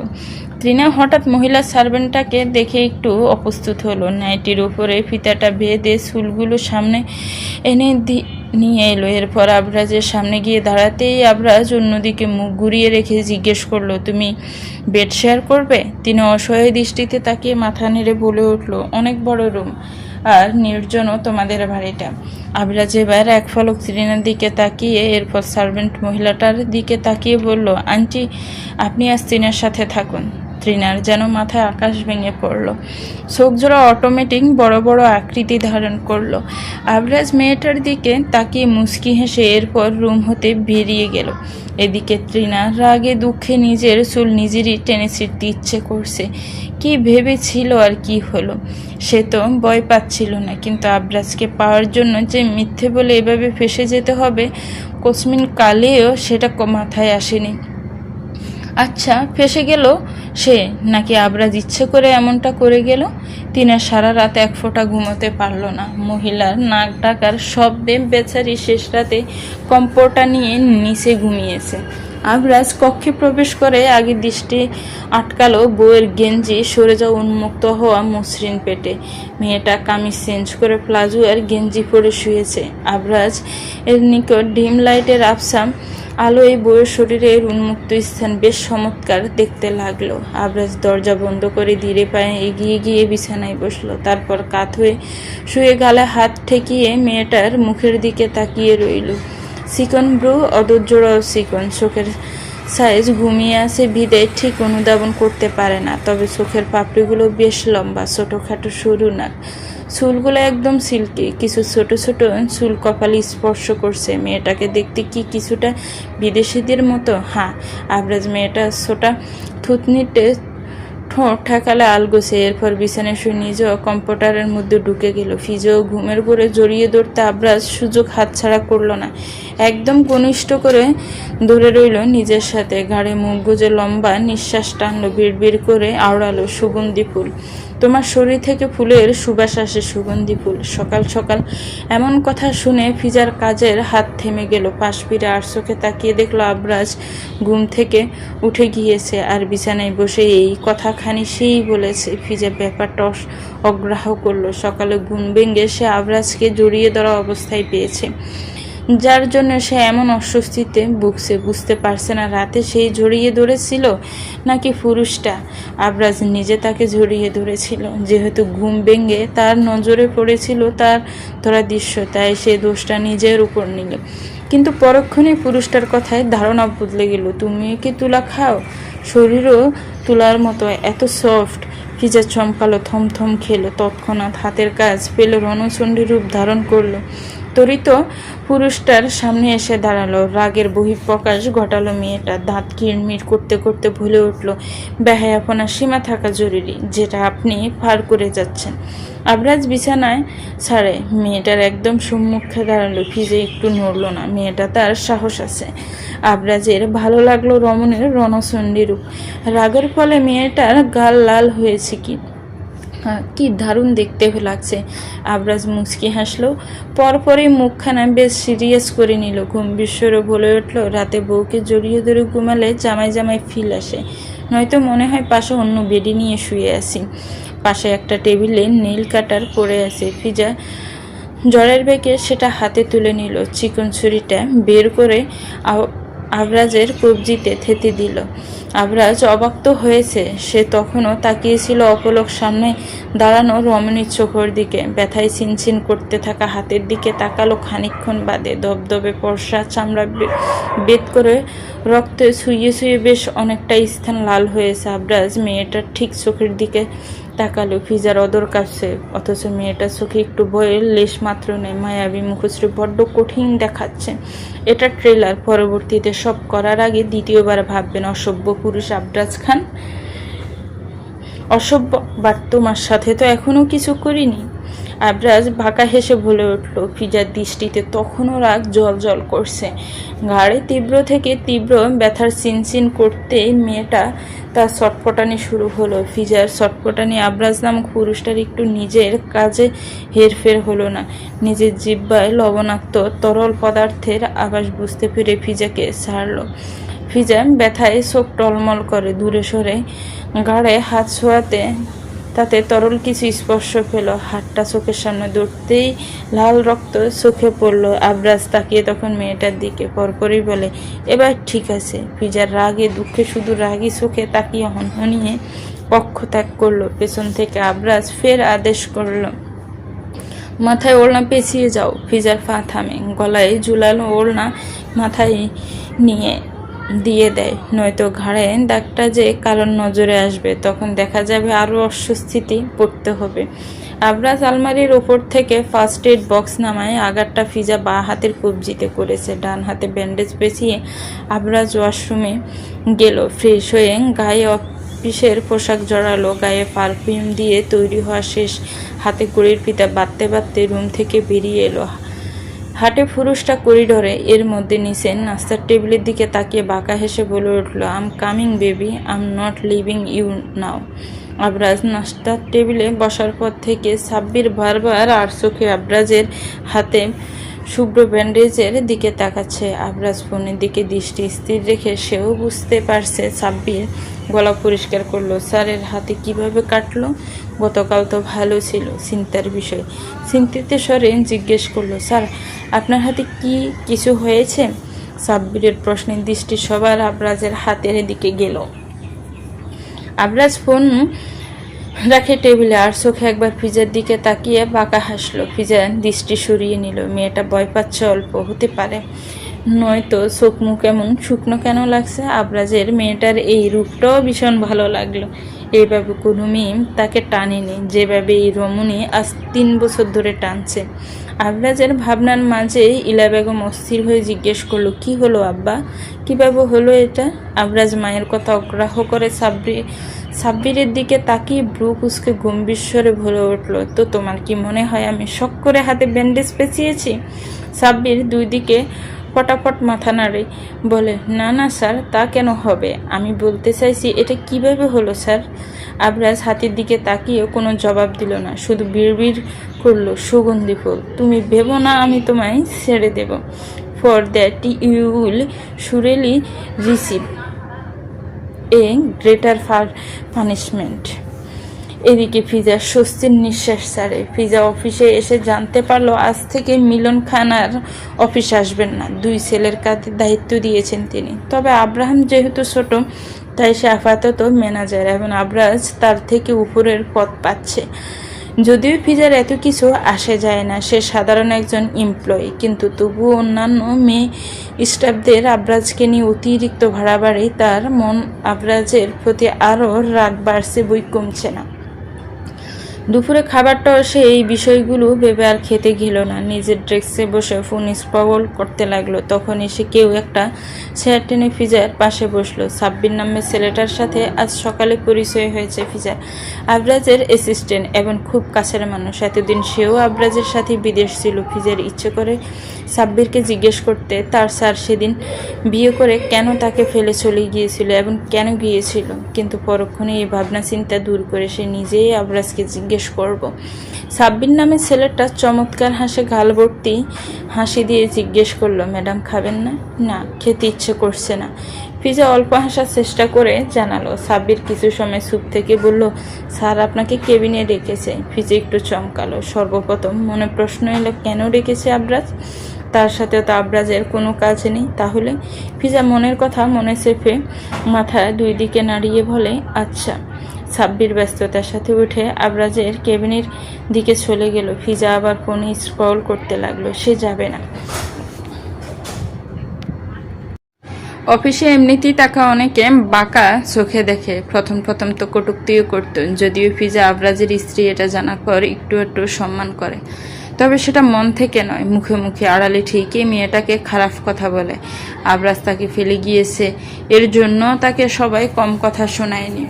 তৃণা হঠাৎ মহিলা সার্ভেন্টটাকে দেখে একটু অপ্রস্তুত হলো। নাইটির উপরে ফিতাটা বেঁধে চুলগুলো সামনে এনে নিয়ে এলো। এরপর আবরাজের সামনে গিয়ে দাঁড়াতেই আবরাজ অন্যদিকে মুখ ঘুরিয়ে রেখে জিজ্ঞেস করলো, তুমি বেড শেয়ার করবে? তিনি অসহায় দৃষ্টিতে তাকিয়ে মাথা নেড়ে বলে উঠল, অনেক বড় রুম আর নির্জনও তোমাদের বাড়িটা। আবরাজ এবার এক পলক তৃণার দিকে তাকিয়ে এরপর সার্ভেন্ট মহিলাটার দিকে তাকিয়ে বলল, আন্টি আপনি আজ তৃণার সাথে থাকুন। তৃণার যেন মাথায় আকাশ ভেঙে পড়ল, চোখ জোড়া অটোমেটিক বড় বড় আকৃতি ধারণ করলো। আবরাজ মেয়েটার দিকে তাকিয়ে মুচকি হেসে এরপর রুম হতে বেরিয়ে গেল। এদিকে তৃণা রাগে দুঃখে নিজের চুল নিজেরই টেনে ছিঁড়তে ইচ্ছে করছে। কি ভেবেছিল আর কি হলো? সে তো ভয় পাচ্ছিল না, কিন্তু আবরাজকে পাওয়ার জন্য যে মিথ্যে বলে এভাবে ফেসে যেতে হবে কোসমিন কালেও সেটা মাথায় আসেনি। আচ্ছা ফেসে গেল সে, নাকি আবরাজ ইচ্ছে করে এমনটা করে গেল? তিনি সারা রাত এক ফোঁটা ঘুমোতে পারল না। মহিলার নাক ডাকার শব্দে বেচারি শেষ রাতে কম্পটা নিয়ে নিচে ঘুমিয়েছে। আবরাজ কক্ষে প্রবেশ করে আগে দৃষ্টি আটকালো বউয়ের গেঞ্জি সরে যাওয়া উন্মুক্ত হওয়া মসৃণ পেটে। মেয়েটা কামিজ চেঞ্জ করে প্লাজো আর গেঞ্জি পরে শুয়েছে। আবরাজ এর নিকট ডিম লাইটের আবসাম আলোয় বউয়ের শরীরের উন্মুক্ত স্থান বেশ চমৎকার দেখতে লাগলো। আবরাজ দরজা বন্ধ করে ধীরে পায়ে এগিয়ে গিয়ে বিছানায় বসলো। তারপর কাত হয়ে শুয়ে গালে হাত ঠেকিয়ে মেয়েটার মুখের দিকে তাকিয়ে রইল। চিকন ব্রু অদূরজোড়াও চিকন, চোখের সাইজ ঘুমিয়ে আছে বিদায় ঠিক অনুধাবন করতে পারে না, তবে চোখের পাপড়িগুলো বেশ লম্বা, ছোটোখাটো সরু নাক, চুলগুলো একদম সিল্কি, কিছু ছোট ছোট চুল কপালে স্পর্শ করছে। মেয়েটাকে দেখতে কি কিছুটা বিদেশিদের মতো? হ্যাঁ। আবরাজ মেয়েটা ছোটা থুতনিতে ঠোঁট ঠেকালে আলগোছে। এরপর বিছানায় শুয়ে নিজেও কম্পিউটারের মধ্যে ঢুকে গেল। ফিজেও ঘুমের ঘরে জড়িয়ে ধরতে আবরাজ সুযোগ হাতছাড়া করলো না, একদম ঘনিষ্ঠ করে ধরে রইল নিজের সাথে। ঘাড়ে মুখ গুজে লম্বা নিঃশ্বাস টানলো, বিড়বিড় করে আওড়ালো, সুগন্ধি ফুল, তোমার শরীর থেকে ফুলের সুবাস আসে, সুগন্ধি ফুল। সকাল সকাল এমন কথা শুনে ফিজার কাজের হাত থেমে গেল। পাশ ফিরে আর চোখে তাকিয়ে দেখলো আবরাজ ঘুম থেকে উঠে গিয়েছে আর বিছানায় বসে এই কথাখানি সেই বলেছে। ফিজা ব্যাপারটা অগ্রাহ্য করলো। সকালে ঘুম ভেঙে সে আবরাজকে জড়িয়ে ধরা অবস্থায় পেয়েছে, যার জন্য সে এমন অস্বস্তিতে ভুগছে। বুঝতে পারছে না রাতে সেই জড়িয়ে ধরেছিল নাকি পুরুষটা। আবরাজ নিজে তাকে জড়িয়ে ধরেছিল। যেহেতু ঘুম ভেঙে তার নজরে পড়েছিল তার ধরা দৃশ্য, তাই সে দোষটা নিজের উপর নিল। কিন্তু পরক্ষণে পুরুষটার কথায় ধারণা বদলে গেল। তুমি কি তুলা খাও? শরীরও তুলার মতো এত সফট। ফিজা চমকালো, থমথম খেলো, তৎক্ষণাৎ হাতের কাজ পেল, রণচণ্ডী রূপ ধারণ করলো। তরিত পুরুষটার সামনে এসে দাঁড়ালো, রাগের বহিঃপ্রকাশ ঘটালো মেয়েটা। দাঁত কিরমির করতে করতে বলে উঠল, বেহায়াপনার সীমা থাকা জরুরি, যেটা আপনি পার করে যাচ্ছেন। আবরাজ বিছানায় ছাড়ে মেয়েটার একদম সম্মুখে দাঁড়ালো। ফিজে একটু নড়ল না, মেয়েটা তার সাহস আছে। আবরাজের ভালো লাগলো রমণের রণচণ্ডী রূপ। রাগের ফলে মেয়েটার গাল লাল হয়েছে, কি দারুণ দেখতে লাগছে। আবরাজ মুচকি হাসলো, পরপরই মুখখানা বেশ সিরিয়াস করে নিল। গম্ভীর স্বরে বলে উঠল, রাতে বউকে জড়িয়ে ধরে ঘুমালে জামাই জামাই ফিল আসে, নয়তো মনে হয় পাশে অন্য বেডি নিয়ে শুয়ে আছি। পাশে একটা টেবিলে নীল কাটার পড়ে আছে। ফিজা জ্বরের বেগে সেটা হাতে তুলে নিল, চিকন ছুরিটা বের করে আবরাজের কবজিতে থেতে দিল। আবরাজ অবাক তো হয়েছে, সে তখনও তাকিয়েছিল অপলক সামনে দাঁড়ানো রমণীর চোখের দিকে। ব্যথায় চিনচিন করতে থাকা হাতের দিকে তাকালো। খানিকক্ষণ বাদে ধবধবে পরশা চামড়া বেদ করে রক্তে ছুঁয়ে ছুঁয়ে বেশ অনেকটা স্থান লাল হয়েছে। আবরাজ মেয়েটার ঠিক চোখের দিকে তাকালো। ফিজার অদর কাছে, অথচ মেয়েটার চোখে একটু ভয়ের লেশ মাত্র নেই। মায়াবী মুখশ্রী বড্ড কঠিন দেখাচ্ছে। এটা ট্রেলার, পরবর্তীতে সব করার আগে দ্বিতীয়বার ভাববেন। অসভ্য পুরুষ আবরাজ খান, অসভ্য। বাট তোমার সাথে তো এখনো কিছু করিনি। আবরাজ বাঁকা হেসে বলে উঠল। ফিজার দৃষ্টিতে তখনও রাগ জল জল করছে। ঘাড়ে তীব্র থেকে তীব্র ব্যথার চিনচিন করতেই মেয়েটা তার ছটফটানি শুরু হলো। ফিজার ছটফটানি আবরাজ নামক পুরুষটার একটু নিজের কাজে হেরফের হলো না। নিজের জিহ্বায় লবণাক্ত তরল পদার্থের আভাস বুঝতে পেরে ফিজাকে ছাড়ল। ফিজা ব্যথায় চোখ টলমল করে দূরে সরে ঘাড়ে হাত ছোঁয়াতে তাতে তরল কিছু স্পর্শ পেল। হাতটা চোখের সামনে ধরতেই লাল রক্ত চোখে পড়ল। আবরাজ তাকিয়ে তখন মেয়েটার দিকে, পরপরই বলে, এবার ঠিক আছে। ফিজার রাগে দুঃখে শুধু রাগী চোখে তাকিয়ে হনহনিয়ে কক্ষ ত্যাগ করলো। পেছন থেকে আবরাজ ফের আদেশ করলো, মাথায় ওড়না পেঁচিয়ে যাও। ফিজার পা থামে, গলায় ঝুলানো ওড়না মাথায় নিয়ে দিয়ে দেয়, নয়তো ঘাড়ে দাগটা যে কারোর নজরে আসবে, তখন দেখা যাবে আরও অস্বস্তিতে পড়তে হবে। আবরাজ আলমারির ওপর থেকে ফার্স্ট এড বক্স নামায়। আগারটা ফিজা বা হাতের কবজিতে করেছে, ডান হাতে ব্যান্ডেজ পেঁচিয়ে আবরাজ ওয়াশরুমে গেল। ফ্রেশ হয়ে গায়ে অফিসের পোশাক জড়ালো, গায়ে পারফিউম দিয়ে তৈরি হওয়া শেষ। হাতে ঘড়ির ফিতা বাঁধতে বাঁধতে রুম থেকে বেরিয়ে এলো। হাটে ফুরুষটা করিডোরে, এর মধ্যে নিচে নাস্তার টেবিলের দিকে তাকিয়ে বাঁকা হেসে বলে উঠল, I'm coming baby, I'm not leaving you now. Abraj নাস্তার টেবিলে বসার পর থেকে সাব্বির বারবার আর চোখে আবরাজের হাতে শুভ্র ব্যান্ডেজের দিকে তাকাচ্ছে। আবরাজ ফোনের দিকে দৃষ্টি স্থির রেখে সেও বুঝতে পারছে। সাব্বির গলা পরিষ্কার করলো, স্যারের হাতে কিভাবে কাটলো? গতকাল তো ভালো ছিল। চিন্তার বিষয়। চিন্তিত স্বরে জিজ্ঞেস করলো, স্যার আপনার হাতে কি কিছু হয়েছে? সাব্বিরের প্রশ্নের দৃষ্টি সবার আবরাজের হাতের দিকে গেল। আবরাজ ফোন রাখে টেবিলে, আর চোখে একবার ফিজার দিকে তাকিয়ে বাঁকা হাসলো। ফিজা দৃষ্টি সরিয়ে নিল। মেয়েটা ভয় পাচ্ছে অল্প, হতে পারে, নয়তো চোখ মুখ এমন শুকনো কেন লাগছে? আবরাজের মেয়েটার এই রূপটাও ভীষণ ভালো লাগলো। এইভাবে কোনো মেয়ে তাকে টানেনি যেভাবে এই রমণী আজ 3 বছর ধরে টানছে। আবরাজের ভাবনার মাঝে ইলা বেগম অস্থির হয়ে জিজ্ঞেস করলো, কি হলো আব্বা? কিভাবে হলো এটা? আবরাজ মায়ের কথা অগ্রাহ্য করে সাব্বিরের দিকে তাকিয়ে ব্রু কুচকে গম্ভীর স্বরে বলে উঠল, তো তোমার কি মনে হয় আমি শখ করে হাতে ব্যান্ডেজ পেঁচিয়েছি? সাব্বির দুই দিকে ফটাফট মাথা নাড়ে, বলে, না না স্যার, তা কেন হবে? আমি বলতে চাইছি এটা কিভাবে হলো স্যার? আবরাজ হাতের দিকে তাকিয়ে কোনো জবাব দিল না, শুধু বিড়বিড় করলো, সুগন্ধি ফুল, তুমি ভেবো না আমি তোমায় ছেড়ে দেব। For that you will surely receive a greater punishment. এদিকে ফিজা স্বস্তির নিঃশ্বাস ছাড়ে। ফিজা অফিসে এসে জানতে পারলো আজ থেকে মিলন খান আর অফিস আসবেন না। 2 ছেলের কাঁধে দায়িত্ব দিয়েছেন তিনি। তবে আব্রাহাম যেহেতু ছোট, তাই সে আপাতত ম্যানেজার এবং আবরাজ তার থেকে উপরের পদ পাচ্ছে। যদিও ফিজার এত কিছু আসে যায় না, সে সাধারণ একজন এমপ্লয়ি, কিন্তু তবুও অন্যান্য মেয়ে স্টাফদের আবরাজকে নিয়ে অতিরিক্ত ভাড়া বাড়ে তার মন আবরাজের প্রতি আরও রাগ বাড়ছে, বই কমছে না। দুপুরে খাবারটাও সে এই বিষয়গুলো ভেবে আর খেতে গেল না। নিজের ডেস্কে বসে ফোন স্ক্রল করতে লাগলো। তখন এসে কেউ একটা চেয়ার টেনে ফিজার পাশে বসলো। সাব্বির নামের ছেলেটার সাথে আজ সকালে পরিচয় হয়েছে ফিজার, আবরাজের অ্যাসিস্ট্যান্ট এবং খুব কাছের মানুষ। এতদিন সেও আবরাজের সাথে বিদেশ ছিল। ফিজার ইচ্ছে করে সাব্বিরকে জিজ্ঞেস করতে, তার স্যার সেদিন বিয়ে করে কেন তাকে ফেলে চলে গিয়েছিল এবং কেন গিয়েছিল, কিন্তু পরক্ষণে এই ভাবনা চিন্তা দূর করে সে নিজেই আবরাজকে জিজ্ঞেস করব। সাব্বির নামের ছেলেটা চমৎকার হাসে গাল ভর্তি হাসি দিয়ে জিজ্ঞেস করলো, ম্যাডাম খাবেন না? না, খেতে ইচ্ছে করছে না। ফিজা অল্প হাসার চেষ্টা করে জানালো। সাব্বির কিছু সময় চুপ থেকে বলল, স্যার আপনাকে কেবিনে ডেকেছে। ফিজা একটু চমকালো। সর্বপ্রথম মনে প্রশ্ন এলো, কেন ডেকেছে আবরাজ? তার সাথে তো আবরাজের কোনো কাজ নেই। তাহলে? ফিজা মনের কথা মনে চেপে মাথা 2 দিকে নাড়িয়ে বলে, আচ্ছা। সাব্বির ব্যস্ততার সাথে উঠে আবরাজের কেবিনের দিকে চলে গেল। ফিজা আবার ফোনে স্ক্রল করতে লাগলো। সে যাবে না। অফিসে এমনিতেই তাকে অনেকে বাঁকা চোখে দেখে। প্রথম তো কটূক্তিও করত, যদিও ফিজা আবরাজের স্ত্রী এটা জানার পর একটু একটু সম্মান করে। তবে সেটা মন থেকে নয়, মুখে মুখে আড়ালে ঠিকই মেয়েটাকে খারাপ কথা বলে। আবরাজ তাকে ফেলে গিয়েছে, এর জন্য তাকে সবাই কম কথা শোনায়নি।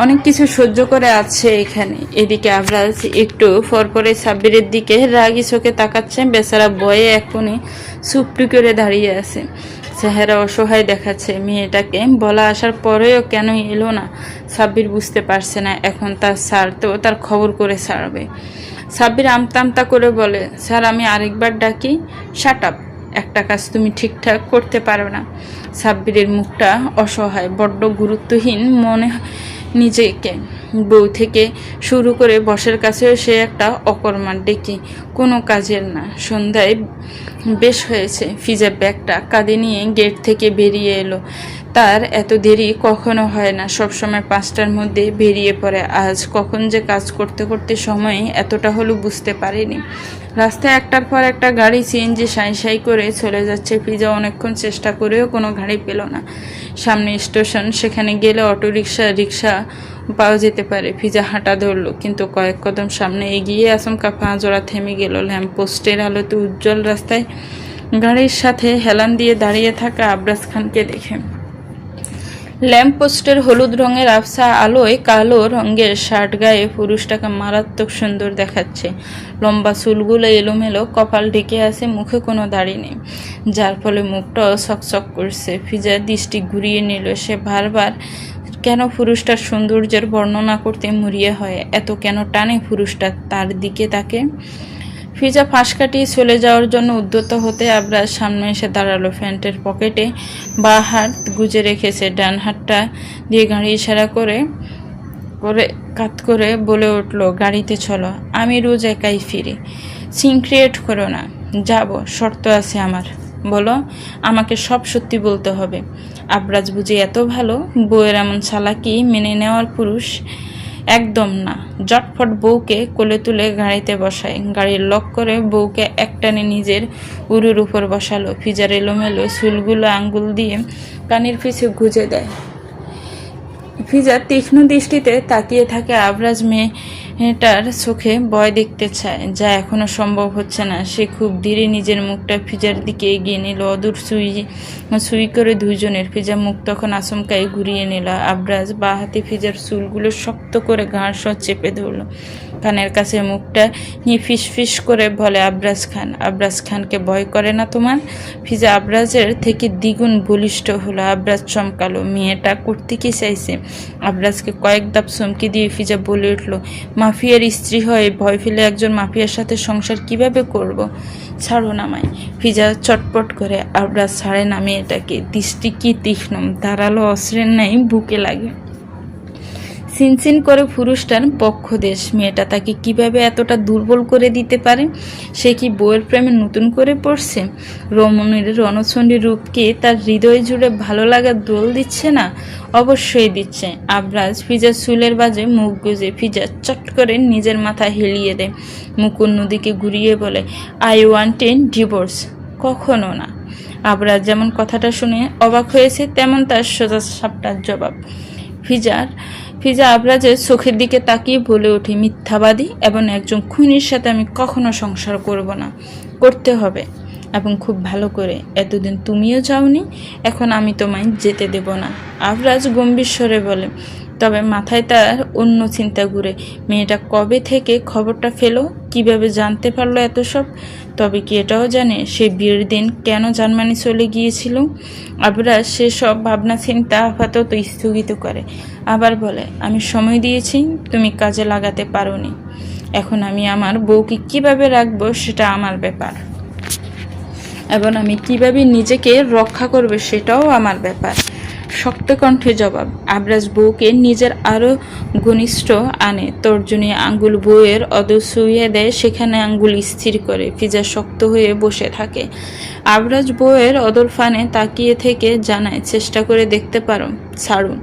অনেক কিছু সহ্য করে আছে এখানে। এদিকে আবরাজ একটু পরপরে সাব্বিরের দিকে রাগি চোখে তাকাচ্ছে। বেচারা ভয়ে এক কোণে চুপটি করে দাঁড়িয়ে আছে, চেহারা অসহায় দেখাচ্ছে। মেয়েটাকে বলা আসার পরেও কেন এলো না সাব্বির বুঝতে পারছে না। এখন তার স্যার তো তার খবর করে ছাড়বে। সাব্বির আমতা করে বলে, স্যার আমি আরেকবার ডাকি? শাট আপ, একটা কাজ তুমি ঠিকঠাক করতে পারো না। সাব্বিরের মুখটা অসহায়, বড্ড গুরুত্বহীন মনে নিজেকে। বউ থেকে শুরু করে বসের কাছেও সে একটা অকর্মার ডেকে, কোনো কাজের না। সন্ধ্যায় বেশ হয়েছে, ফিজা ব্যাগটা কাঁধে নিয়ে গেট থেকে বেরিয়ে এলো। তার এত দেরি কখনো হয় না, সবসময় 5টার মধ্যে বেরিয়ে পড়ে। আজ কখন যে কাজ করতে করতে সময় এতটা হলো বুঝতে পারেনি। রাস্তায় একটার পর একটা গাড়ি সিএনজি সাই সাই করে চলে যাচ্ছে। ফিজা অনেকক্ষণ চেষ্টা করেও কোনো গাড়ি পেল না। সামনে স্টেশন, সেখানে গেলে অটো রিক্সা পাওয়া যেতে পারে। ফিজা হাঁটা ধরলো, কিন্তু কয়েক কদম সামনে এগিয়ে আচমকা পা জোড়া থেমে গেল। ল্যাম্পপোস্টের আলোতে উজ্জ্বল রাস্তায় গাড়ির সাথে হেলান দিয়ে দাঁড়িয়ে থাকা আবরাজ খানকে দেখে। ল্যাম্পপোস্টের হলুদ রঙের আবছা আলোয় কালো রঙের শার্ট গায়ে পুরুষটাকে মারাত্মক সুন্দর দেখাচ্ছে। লম্বা চুলগুলো এলোমেলো, কপাল ঢেকে আছে, মুখে কোনো দাড়ি নেই, যার ফলে মুখটাও চকচক করছে। ফিজা দৃষ্টি ঘুরিয়ে নিল। সে বারবার কেন পুরুষটার সৌন্দর্যের বর্ণনা করতে মরিয়া হয়, এত কেন টানে পুরুষটা তার দিকে তাকে। ফিজা ফাঁস কাটিয়ে চলে যাওয়ার জন্য উদ্যত হতে আবরাজ সামনে এসে দাঁড়ালো। প্যান্টের পকেটে বাঁ হাত গুজে রেখেছে, ডান হাতটা দিয়ে গাড়ি ইশারা করে করে কাত করে বলে উঠল, গাড়িতে চলো, আমি রোজ একাই ফিরি। সিন ক্রিয়েট করো না। যাব, শর্ত আছে আমার। বলো। আমাকে সব সত্যি বলতে হবে। আবরাজ বুঝি এত ভালো, বউয়ের এমন চালাকি মেনে নেওয়ার পুরুষ? একদম না। জটফট বউকে কোলে তুলে গাড়িতে বসায়, গাড়ির লক করে বউকে একটানে নিজের উরুর উপর বসালো। ফিজার এলোমেলো চুলগুলো আঙ্গুল দিয়ে কানের পিছে গুজে দেয়। ফিজা তীক্ষ্ণ দৃষ্টিতে তাকিয়ে থাকে। আবরাজ মেয়েটার চোখে ভয় দেখতে চায়, যা এখনো সম্ভব হচ্ছে না। সে খুব ধীরে নিজের মুখটা ফিজার দিকে এগিয়ে নিল, অদূর সুই করে দুইজনের। ফিজা মুখ তখন আচমকাই ঘুরিয়ে নিল। আবরাজ বা হাতে ফিজার চুলগুলো শক্ত করে ঘাড় সহ চেপে ধরল। কানের কাছে মুখটা নিয়ে ফিস করে বলে, আবরাজ খান। আবরাজ খানকে ভয় করে না তোমার? ফিজা আবরাজের থেকে দ্বিগুণ বলিষ্ঠ হলো। আবরাজ চমকালো। মেয়েটা করতে কি চাইছে? আবরাজকে কয়েক ধাপ চমকি দিয়ে ফিজা বলে উঠল, মাফিয়ার স্ত্রী হয়ে ভয় ফেলে একজন মাফিয়ার সাথে সংসার কিভাবে করব? ছাড়ো না আমায়। ফিজা চটপট করে। আবরাজ ছাড়ে না মেয়েটাকে। দৃষ্টি কি তীক্ষ্ণ, ধারালো অস্ত্রের ন্যায় বুকে লাগে। সিনসিন করে পুরুষটার পক্ষদেশ। মেয়েটা তাকে কিভাবে এতটা দুর্বল করে দিতে পারে? সে কি বউয়ের প্রেমে নতুন করে পড়ছে? রমণীর রণচণ্ডী রূপকে তার হৃদয় জুড়ে ভালো লাগার দোল দিচ্ছে না? অবশ্যই দিচ্ছে। আবরাজ ফিজার চুলের বাজে মুখ গুজে। ফিজা চট করে নিজের মাথা হেলিয়ে দেয়, মুখ অন্যদিকে ঘুরিয়ে বলে, আই ওয়ান্ট এ ডিভোর্স। কখনো না। আবরাজ যেমন কথাটা শুনে অবাক হয়েছে, তেমন তার সোজা সাপটার জবাব। ফিজা আবরাজের চোখের দিকে তাকিয়ে বলে ওঠে, মিথ্যাবাদী এবং একজন খুনির সাথে আমি কখনো সংসার করব না। করতে হবে, এবং খুব ভালো করে। এতদিন তুমিও যাওনি, এখন আমি তোমায় যেতে দেব না। আবরাজ গম্ভীর স্বরে বলে। তবে মাথায় তার অন্য চিন্তা ঘুরে। মেয়েটা কবে থেকে খবরটা ফেলো? কিভাবে জানতে পারলো এত সব? তবে কি এটাও জানে সে বিয়ের দিন কেন জার্মানি চলে গিয়েছিল? আবরাজ সেসব ভাবনা চিন্তা আপাতত স্থগিত করে। আবার বলে, আমি সময় দিয়েছি, তুমি কাজে লাগাতে পারোনি। এখন আমি আমার বউকে কিভাবে রাখবো সেটা আমার ব্যাপার, এবং আমি কিভাবে নিজেকে রক্ষা করবে সেটাও আমার ব্যাপার। শক্ত কণ্ঠে জবাব। আবরাজ বউকে নিজের আরো ঘনিষ্ঠ আনে, তর্জনী আঙ্গুল বউয়ের অদর ছুঁয়ে দেয়, সেখানে আঙ্গুল স্থির করে। ফিজা শক্ত হয়ে বসে থাকে। আবরাজ বউয়ের অদর ফানে তাকিয়ে থেকে জানায়, চেষ্টা করে দেখতে পারো, ছাড়ুন।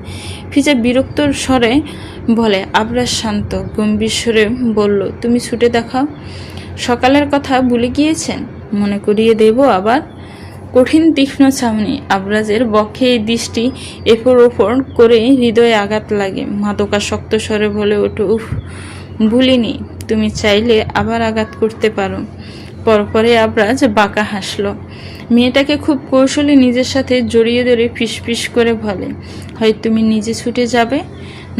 ফিজা বিরক্ত স্বরে বলে। আবরাজ শান্ত গম্ভীর স্বরে বলল, তুমি ছুটে দেখাও। সকালের কথা ভুলে গিয়েছেন? মনে করিয়ে দেব আবার? কঠিন তীক্ষ্ণ ছাউনি। আবরাজের বক্ষে এই দৃষ্টি এপর ওপর করে হৃদয়ে আঘাত লাগে। মাদকা শক্ত স্বরে বলে ওঠে, উফ, ভুলিনি। তুমি চাইলে আবার আঘাত করতে পারো। পরপরে আবরাজ বাঁকা হাসল। মেয়েটাকে খুব কৌশলে নিজের সাথে জড়িয়ে ধরে ফিসফিস করে বলে, হয় তুমি নিজে ছুটে যাবে,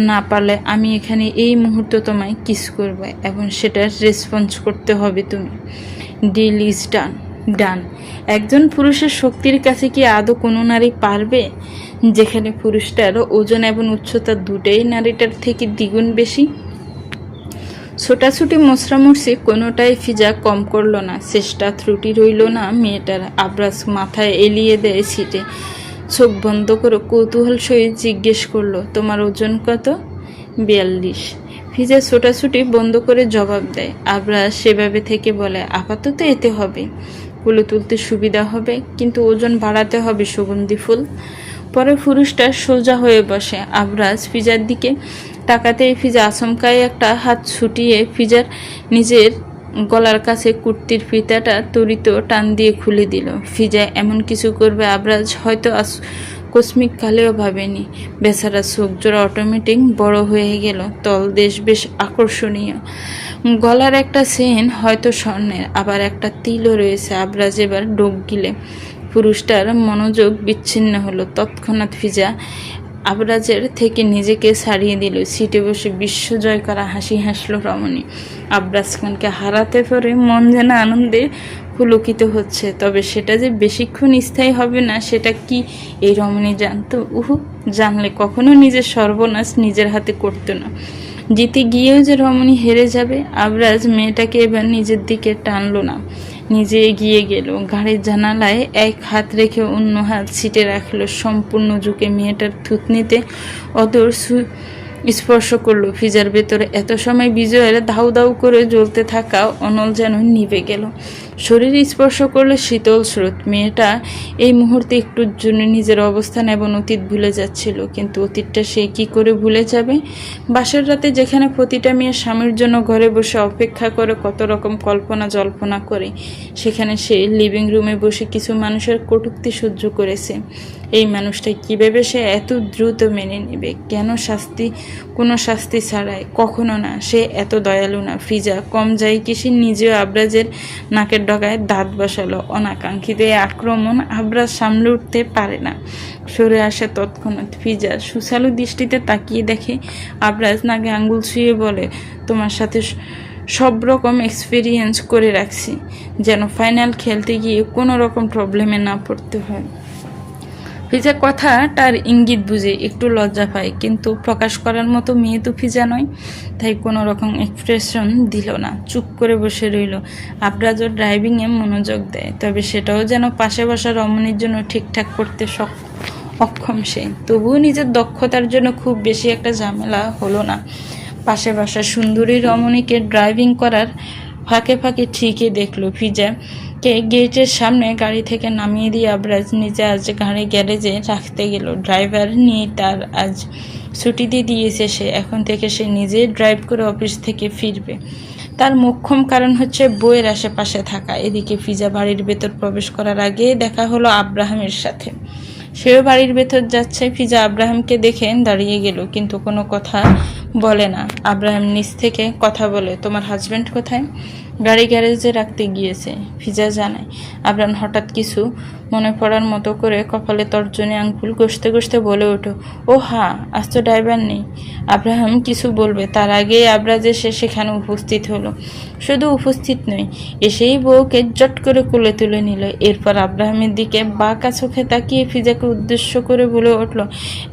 না পারলে আমি এখানে এই মুহূর্তে তোমায় কিস করব, এবং সেটার রেসপন্স করতে হবে তুমি। Deal is done. একজন পুরুষের শক্তির কাছে কি আদৌ কোনো নারী পারবে, যেখানে পুরুষটার ওজন এবং উচ্চতা দুটোই নারীটার থেকে দ্বিগুণ বেশি? ছোটাছুটি মোছরামুছরি কোনোটাই ফিজা কম করলো না। চেষ্টা ত্রুটি রইল না মেয়েটার। আবরাজ মাথায় এলিয়ে দেয় সিটে, চোখ বন্ধ করে কৌতূহল সহিত জিজ্ঞেস করলো, তোমার ওজন কত? 42। ফিজা ছোটাছুটি বন্ধ করে জবাব দেয়। আবরাজ সেভাবে থেকে বলে, আপাতত এতে হবে, কুলো তুলতে সুবিধা হবে, কিন্তু ওজন বাড়াতে হবে সুগন্ধি ফুল। পরে পুরুষটা সোজা হয়ে বসে। আবরাজ ফিজার দিকে তাকাতেই ফিজা আচমকাই একটা হাত ছুটিয়ে ফিজার নিজের গলার কাছে কুর্তির ফিতাটা তরিত টান দিয়ে খুলে দিল। ফিজা এমন কিছু করবে আবরাজ হয়তো কসমিক কালেও ভাবেনি। বেচারা চোখ জোড়া অটোমেটিক বড় হয়ে গেল। তলদেশ বেশ আকর্ষণীয়, গলার একটা চেন হয়তো স্বর্ণের, আবার একটা তিলও রয়েছে। আবরাজ এবার ডোক গিলে পুরুষটার মনোযোগ বিচ্ছিন্ন হলো। তৎক্ষণাৎ ফিজা আবরাজের থেকে নিজেকে ছাড়িয়ে দিল। সিটে বসে বিশ্বজয় করা হাসি হাসলো রমণী। আবরাজ খানকে হারাতে পারে মন যেন আনন্দে পুলকিত হচ্ছে, তবে সেটা যে বেশিক্ষণ স্থায়ী হবে না সেটা কি এই রমণী জানতো? জানলে কখনো নিজের সর্বনাশ নিজের হাতে করতো না। জিতে গিয়েও যে রমণী হেরে যাবে। আবরাজ মেয়েটাকে এবার নিজের দিকে টানলো না, নিজে এগিয়ে গেল। গাড়ির জানালায় এক হাত রেখে অন্য হাত সিটে রাখলো। সম্পূর্ণ ঝুঁকে মেয়েটার থুতনিতে অদর স্পর্শ করলো। ফিজার ভেতরে এত সময় বিজয়ের ধাউ ধাউ করে জ্বলতে থাকা অনল যেন নিভে গেল। শরীর স্পর্শ করলে শীতল স্রোত। মেয়েটা এই মুহূর্তে একটুর জন্য নিজের অবস্থান এবং অতীত ভুলে যাচ্ছিল। কিন্তু অতীতটা সে কি করে ভুলে যাবে? বাসর রাতে যেখানে প্রতিটা মেয়ে স্বামীর জন্য ঘরে বসে অপেক্ষা করে, কত রকম কল্পনা জল্পনা করে, সেখানে সে লিভিং রুমে বসে কিছু মানুষের কটূক্তি সহ্য করেছে। এই মানুষটা কীভাবে সে এত দ্রুত মেনে নেবে? কেন কোনো শাস্তি ছাড়াই? কখনো না। সে এত দয়ালু না। ফিজা কম যায় কি সে নিজেও আবরাজের নাকের ডগায় দাঁত বসালো। অনাকাঙ্ক্ষিত এই আক্রমণ আবরাজ সামলে উঠতে পারে না, সরে আসে তৎক্ষণাৎ। ফিজা সুচালু দৃষ্টিতে তাকিয়ে দেখে আবরাজ নাকে আঙ্গুল ছুঁয়ে বলে, তোমার সাথে সব রকম এক্সপিরিয়েন্স করে রাখছি, যেন ফাইনাল খেলতে গিয়ে কোনো রকম প্রবলেমে না পড়তে হয়। ফিজা কথাটার ইঙ্গিত বুঝে একটু লজ্জা পায়, কিন্তু প্রকাশ করার মতো মেয়ে তো ফিজা নয়, তাই কোনো রকম এক্সপ্রেশন দিল না, চুপ করে বসে রইল। আবরাজও ড্রাইভিংয়ে মনোযোগ দেয়, তবে সেটাও যেন পাশে বসা রমণীর জন্য ঠিকঠাক করতে অক্ষম সে। তবুও নিজের দক্ষতার জন্য খুব বেশি একটা ঝামেলা হলো না। পাশে বসা সুন্দরী রমণীকে ড্রাইভিং করার ফাঁকে ফাঁকে ঠিকই দেখলো। ফিজাকে গেটের সামনে গাড়ি থেকে নামিয়ে দিয়ে আবরাজ নিজে আজ গাড়ি গ্যারেজে রাখতে গেল। ড্রাইভার নিয়ে তার আজ ছুটি দিয়ে দিয়েছে সে। এখন থেকে সে নিজে ড্রাইভ করে অফিস থেকে ফিরবে। তার মোক্ষম কারণ হচ্ছে বইয়ের আশেপাশে থাকা। এদিকে ফিজা বাড়ির ভেতর প্রবেশ করার আগে দেখা হলো আব্রাহামের সাথে। সেও বাড়ির ভেতর যাচ্ছে। ফিজা আব্রাহামকে দেখে দাঁড়িয়ে গেল, কিন্তু কোনো কথা বলে না। আব্রাহাম নিচ থেকে কথা বলে, তোমার হাজব্যান্ড কোথায়? গাড়ি গ্যারেজে রাখতে গিয়েছে, ফিজা জানায়। আব্রাহাম হঠাৎ কিছু মনে পড়ার মতো করে কপালে তর্জনী আঙ্গুল ঘষতে ঘষতে বলে ওঠো, ও হ্যাঁ, আজ তো ড্রাইভার নেই। আব্রাহাম কিছু বলবে তার আগেই আবরাজ এসে সেখানে উপস্থিত হলো। শুধু উপস্থিত নয়, এসেই বউকে জট করে কোলে তুলে নিল। এরপর আব্রাহামের দিকে বাঁকা চোখে তাকিয়ে ফিজাকে উদ্দেশ্য করে বলে উঠল,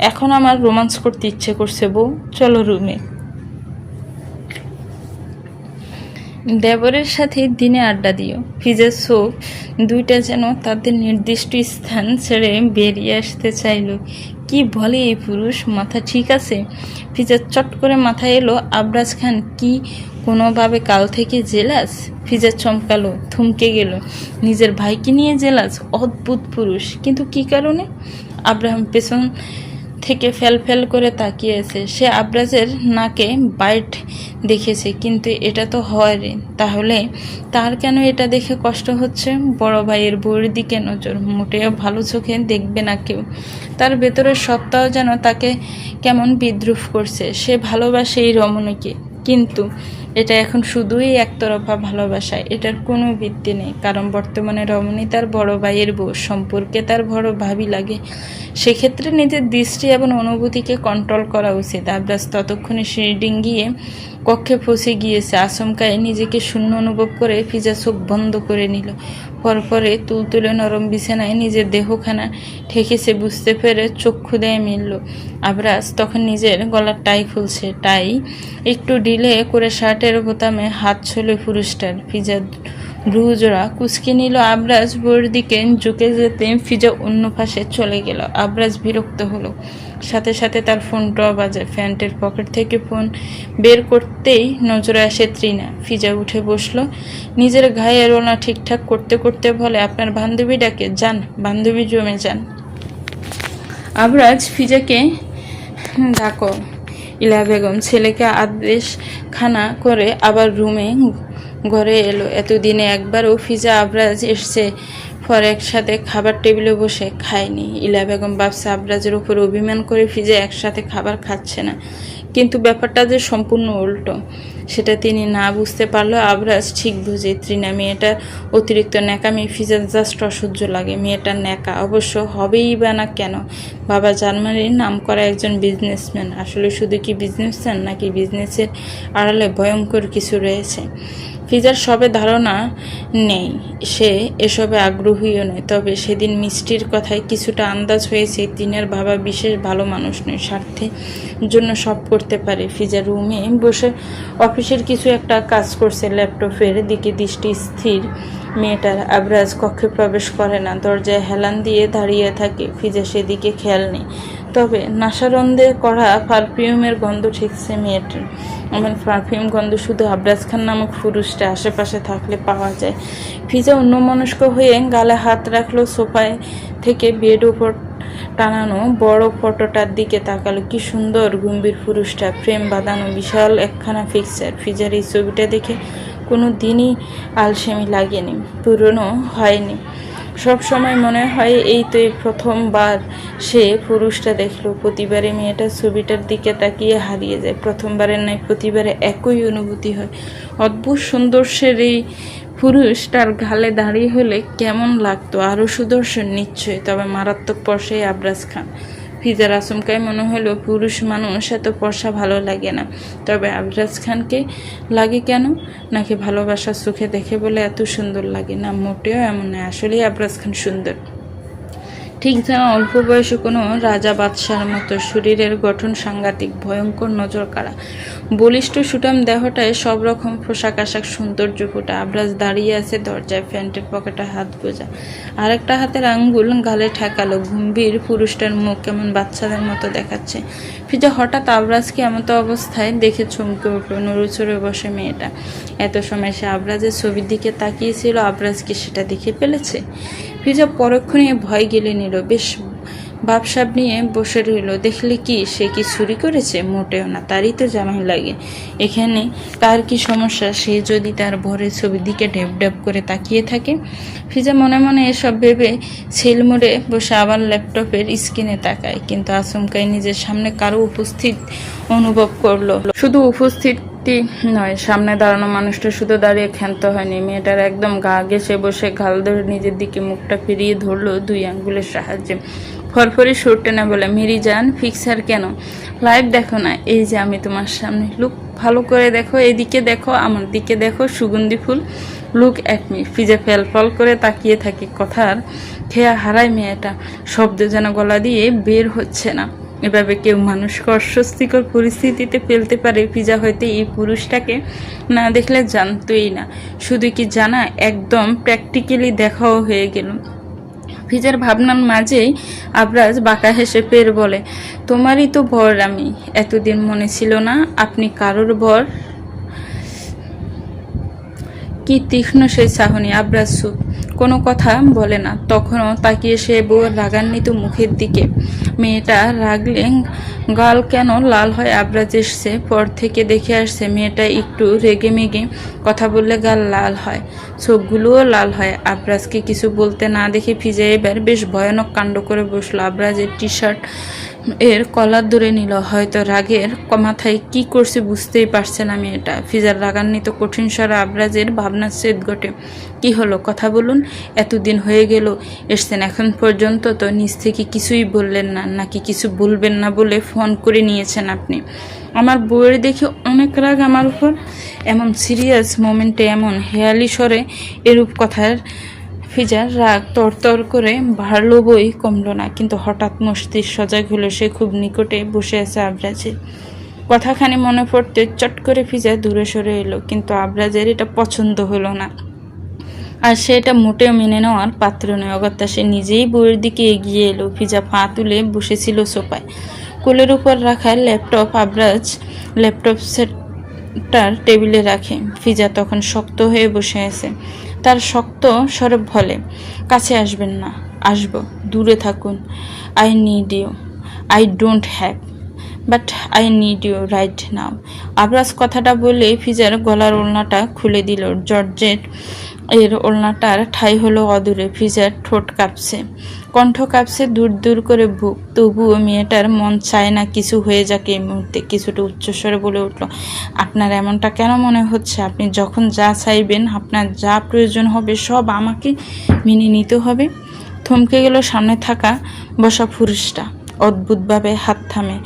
এখন আমার রোমান্স করতে ইচ্ছে করছে বউ, চলো রুমে। দেবরের সাথে দিনে আড্ডা দিও। ফিজার চোখ দুইটা যেন তাদের নির্দিষ্ট স্থান ছেড়ে বেরিয়ে আসতে চাইল। কি বলে এই পুরুষ, মাথা ঠিক আছে? ফিজার চট করে মাথায় এলো, আবরাজ খান কি কোনোভাবে কাল থেকে জেলাস? ফিজার চমকালো, থমকে গেল। নিজের ভাইকে নিয়ে জেলাস? অদ্ভুত পুরুষ, কিন্তু কি কারণে? আব্রাহাম পেছন থেকে ফেল করে তাকিয়েছে। সে আবরাজের নাকে বাইট দেখেছে, কিন্তু এটা তো হয় রে। তাহলে তার কেন এটা দেখে কষ্ট হচ্ছে? বড় ভাইয়ের বউয়ের দিকে নজর, মোটেও ভালো চোখে দেখবে না কেউ। তার ভেতরের সত্তাও যেন তাকে কেমন বিদ্রুপ করছে। সে ভালোবাসে এই রমণীকে, কিন্তু এটা এখন শুধুই একতরফা ভালোবাসা, এটার কোনো ভিত্তি নেই। কারণ বর্তমানে রমণী তার বড় ভাইয়ের বউ, সম্পর্কে তার বড় ভাবি লাগে। সেক্ষেত্রে নিজের দৃষ্টি এবং অনুভূতিকে কন্ট্রোল করা উচিত। আবরাজ ততক্ষণে সিঁড়ি গিয়ে কক্ষে পৌঁছে গিয়েছে। আচমকায় নিজেকে শূন্য অনুভব করে ফিজা চোখ বন্ধ করে নিল। পরপরে তুলতুলে নরম বিছানায় নিজের দেহখানা ঠেকেছে বুঝতে পেরে চক্ষু দেয় মিলল। আবরাজ তখন নিজের গলার টাই খুলছে। টাই একটু ঢিলে করে শার্টের বোতামে হাত ছলে পুরুষটার। ফিজা ভ্রুজোড়া কুঁচকে নিল। আবরাজ বউয়ের দিকে ঝুঁকে যেতে ফিজা অন্য পাশে চলে গেল। আবরাজ বিরক্ত হলো, সাথে সাথে তার ফোনটাও বাজে। প্যান্টের পকেট থেকে ফোন বের করতেই নজরে আসে তৃণা। ফিজা উঠে বসলো, নিজের গায়ে রোনা ঠিকঠাক করতে করতে বলে, আপনার বান্ধবী ডাকে, যান বান্ধবী জমে যান। আবরাজ ফিজাকে ডাকো। ইলা বেগম ছেলেকে আদেশ খানা করে আবার রুমে ঘরে এলো। এতদিনে একবারও ফিজা আবরাজ এসছে পর একসাথে খাবার টেবিলে বসে খায়নি। ইলা বেগম ভাবছে আবরাজের উপর অভিমান করে ফিজা একসাথে খাবার খাচ্ছে না, কিন্তু ব্যাপারটা যে সম্পূর্ণ উল্টো সেটা তিনি না বুঝতে পারলেও আবরাজ ঠিক বুঝে। তৃণা মেয়েটার অতিরিক্ত ন্যাকামি ফিজার জাস্ট অসহ্য লাগে। মেয়েটার ন্যাকা অবশ্য হবেই বা না কেন, বাবা জার্মানির নাম করা একজন বিজনেসম্যান। আসলে শুধু কি বিজনেসম্যান, নাকি বিজনেসের আড়ালে ভয়ঙ্কর কিছু রয়েছে ফিজার সবে ধারণা নেই। সে এসবে আগ্রহীও নয়, তবে সেদিন মিষ্টির কথায় কিছুটা আন্দাজ হয়েছে তিনের বাবা বিশেষ ভালো মানুষ নয়, স্বার্থের জন্য সব করতে পারে। ফিজা রুমে বসে অফিসের কিছু একটা কাজ করছে, ল্যাপটপের দিকে দৃষ্টি স্থির মেয়েটার। আবরাজ কক্ষে প্রবেশ করে না, দরজায় হেলান দিয়ে দাঁড়িয়ে থাকে। ফিজা সেদিকে খেয়াল নেই, তবে নাসারন্ধে করা পারফিউমের গন্ধ ঠেকছে মেয়েটার। আমার পারফিউম গন্ধ শুধু আবরাজ খান নামক পুরুষটা আশেপাশে থাকলে পাওয়া যায়। ফিজা অন্যমনস্ক হয়ে গালে হাত রাখলো। সোফায় থেকে বেড উপর টানানো বড় ফটোটার দিকে তাকালো। কি সুন্দর গম্ভীর পুরুষটা, ফ্রেম বাঁধানো বিশাল একখানা পিকচার। ফিজার এই ছবিটা দেখে কোনো দিনই আলসেমি লাগেনি, পুরনো হয়নি। সব সময় মনে হয় এই তো এই প্রথমবার সে পুরুষটা দেখলো। প্রতিবারে মেয়েটার ছবিটার দিকে তাকিয়ে হারিয়ে যায়। প্রথমবারের নয়, প্রতিবারে একই অনুভূতি হয়। অদ্ভুত সুন্দর্যের এই পুরুষটার ঘালে দাঁড়িয়ে হলে কেমন লাগতো, আরও সুদর্শন নিশ্চয়, তবে মারাত্মক পর্ষে আবরাজ খান। ফিজার আচমকায় মনে হলো পুরুষ মানুষ এত পর্ষা ভালো লাগে না, তবে আবরাজ খানকে লাগে কেন? নাকি ভালোবাসার চোখে দেখে বলে এত সুন্দর লাগে? না, মোটেও এমন নয়, আসলেই আবরাজ খান সুন্দর। ঠিক যেন অল্প বয়সে কোনো রাজা বাদশার মতো। শরীরের গঠন সাংঘাতিক, ভয়ঙ্কর নজর কাড়া, বলিষ্ঠ সুঠাম দেহটায় সব রকম পোশাক আশাক সৌন্দর্য ফোটা। আবরাজ দাঁড়িয়ে আছে দরজায়, প্যান্টের পকেটে হাত গোজা, আরেকটা হাতের আঙ্গুল গালে ঠেকালো। গম্ভীর পুরুষটার মুখ কেমন বাচ্চাদের মতো দেখাচ্ছে। ফিজা হঠাৎ আবরাজকে এমতো অবস্থায় দেখে চমকে উঠল। নড়েচড়ে বসে মেয়েটা। এত সময় সে আবরাজের ছবির দিকে তাকিয়েছিল, আবরাজ কি সেটা দেখে ফেলেছে? ফিজা পরক্ষণে ভয় গেলে নিল, বেশ ভাবসাব নিয়ে বসে রইল। দেখলে কি সে কি চুরি করেছে? মোটেও না, তারই তো জামাই লাগে। এখানে তার কি সমস্যা? সে যদি তার ভরের ছবির দিকে ডেপ ডেপ করে তাকিয়ে থাকে। ফিজা মনে মনে এসব ভেবে ছেল মোড়ে বসে আবার ল্যাপটপের স্ক্রিনে তাকায়, কিন্তু আচমকাই নিজের সামনে কারো উপস্থিত অনুভব করলো। শুধু উপস্থিত নয়, সামনে দাঁড়ানো মানুষটা শুধু দাঁড়িয়ে ক্ষান্ত হয়নি, মেয়েটার একদম গা ঘেঁষে বসে গাল ধরে নিজের দিকে মুখটা ফিরিয়ে ধরলো দুই আঙ্গুলের সাহায্যে। ফরফরি সুর টেনে বলে, মেরি জান, ফিক্সার কেন? লাইভ দেখো না, এই যে আমি তোমার সামনে। লুক ভালো করে দেখো, এদিকে দেখো, আমার দিকে দেখো, সুগন্ধি ফুল, লুক অ্যাট মি। ফিজা ফেল ফল করে তাকিয়ে থাকে। কথার খেয়া হারায় মেয়েটা, শব্দ যেন গলা দিয়ে বের হচ্ছে না। এভাবে কেউ মানুষকে অস্বস্তিকর পরিস্থিতিতে ফেলতে পারে? ফিজা হয়তো এই পুরুষটাকে না দেখলে জানতোই না। শুধু কি জানা, একদম প্র্যাকটিক্যালি দেখাও হয়ে গেল। ফিজার ভাবনার মাঝেই আবরাজ বাঁকা হেসে ফের বলে, তোমারই তো বর আমি। এতদিন মনে ছিল না আপনি কারোর বর? কি তীক্ষ্ণ সেই চাহনি! আবরাজ চুপ, কোনো কথা বলে না। তখনও তাকিয়ে সে বউয়ের রাগান্বিত মুখের দিকে। মেয়েটা রাগলে গাল কেন লাল হয়? আবরাজ এসছে পর থেকে দেখে আসছে মেয়েটা একটু রেগে মেগে কথা বললে গাল লাল হয়, চোখগুলোও লাল হয়। আবরাজকে কিছু বলতে না দেখে ফিজা এবার বেশ ভয়ানক কাণ্ড করে বসলো। আবরাজের টি শার্ট এর কলার ধরে নিল। হয়তো রাগের মাথায় কি করছে বুঝতেই পারছে না মেয়েটা। ফিজার রাগান্বিত কঠিন স্বরে আবরাজের ভাবনার ছেদ ঘটে। কি হলো, কথা বলুন। এতদিন হয়ে গেল এসছেন, এখন পর্যন্ত তো নিজ থেকে কিছুই বললেন না, নাকি কিছু বলবেন না বলে ফোন করে নিয়েছেন আপনি? আমার বউয়ের দেখে অনেক রাগ আমার উপর? এমন সিরিয়াস মোমেন্টে এমন হেয়ালি স্বরে এরূপ কথার ফিজার রাগ তরতর করে বাড়ল বই কমল না। কিন্তু হঠাৎ মস্তিষ্ক সজাগ হলো, সে খুব নিকটে বসে আছে আবরাজের। কথাখানি মনে পড়তে চট করে ফিজা দূরে সরে এলো, কিন্তু আবরাজের এটা পছন্দ হলো না। আর সে এটা মোটেও মেনে নেওয়ার পাত্র নয়। অগত্যা সে নিজেই বউয়ের দিকে এগিয়ে এলো। ফিজা পা তুলে বসেছিল সোফায়, কোলের উপর রাখা ল্যাপটপ। আবরাজ ল্যাপটপ সেটটার টেবিলে রাখে। ফিজা তখন শক্ত হয়ে বসে আছে। তার শক্ত স্বরে বলে, কাছে আসবেন না। আসবো, দূরে থাকুন। I need you. I don't have, but I need you right now. Abraj কথাটা বলে ফিজার গলার ওড়নাটা খুলে দিল। জর্জেট এর ওড়নাটার ঠাঁই হলো অদূরে। ফিজার ঠোঁট কাঁপছে, কণ্ঠ কাঁপছে, দূর দূর করে বুক। তবুও মেয়েটার মন চায় না কিছু হয়ে যাক এই মুহূর্তে। কিছুটা উচ্চস্বরে বলে উঠল, আপনার এমনটা কেন মনে হচ্ছে? আপনি যখন যা চাইবেন, আপনার যা প্রয়োজন হবে, সব আমাকে মেনে নিতে হবে। থমকে গেল সামনে থাকা বসা পুরুষটা। অদ্ভুতভাবে হাত থামে,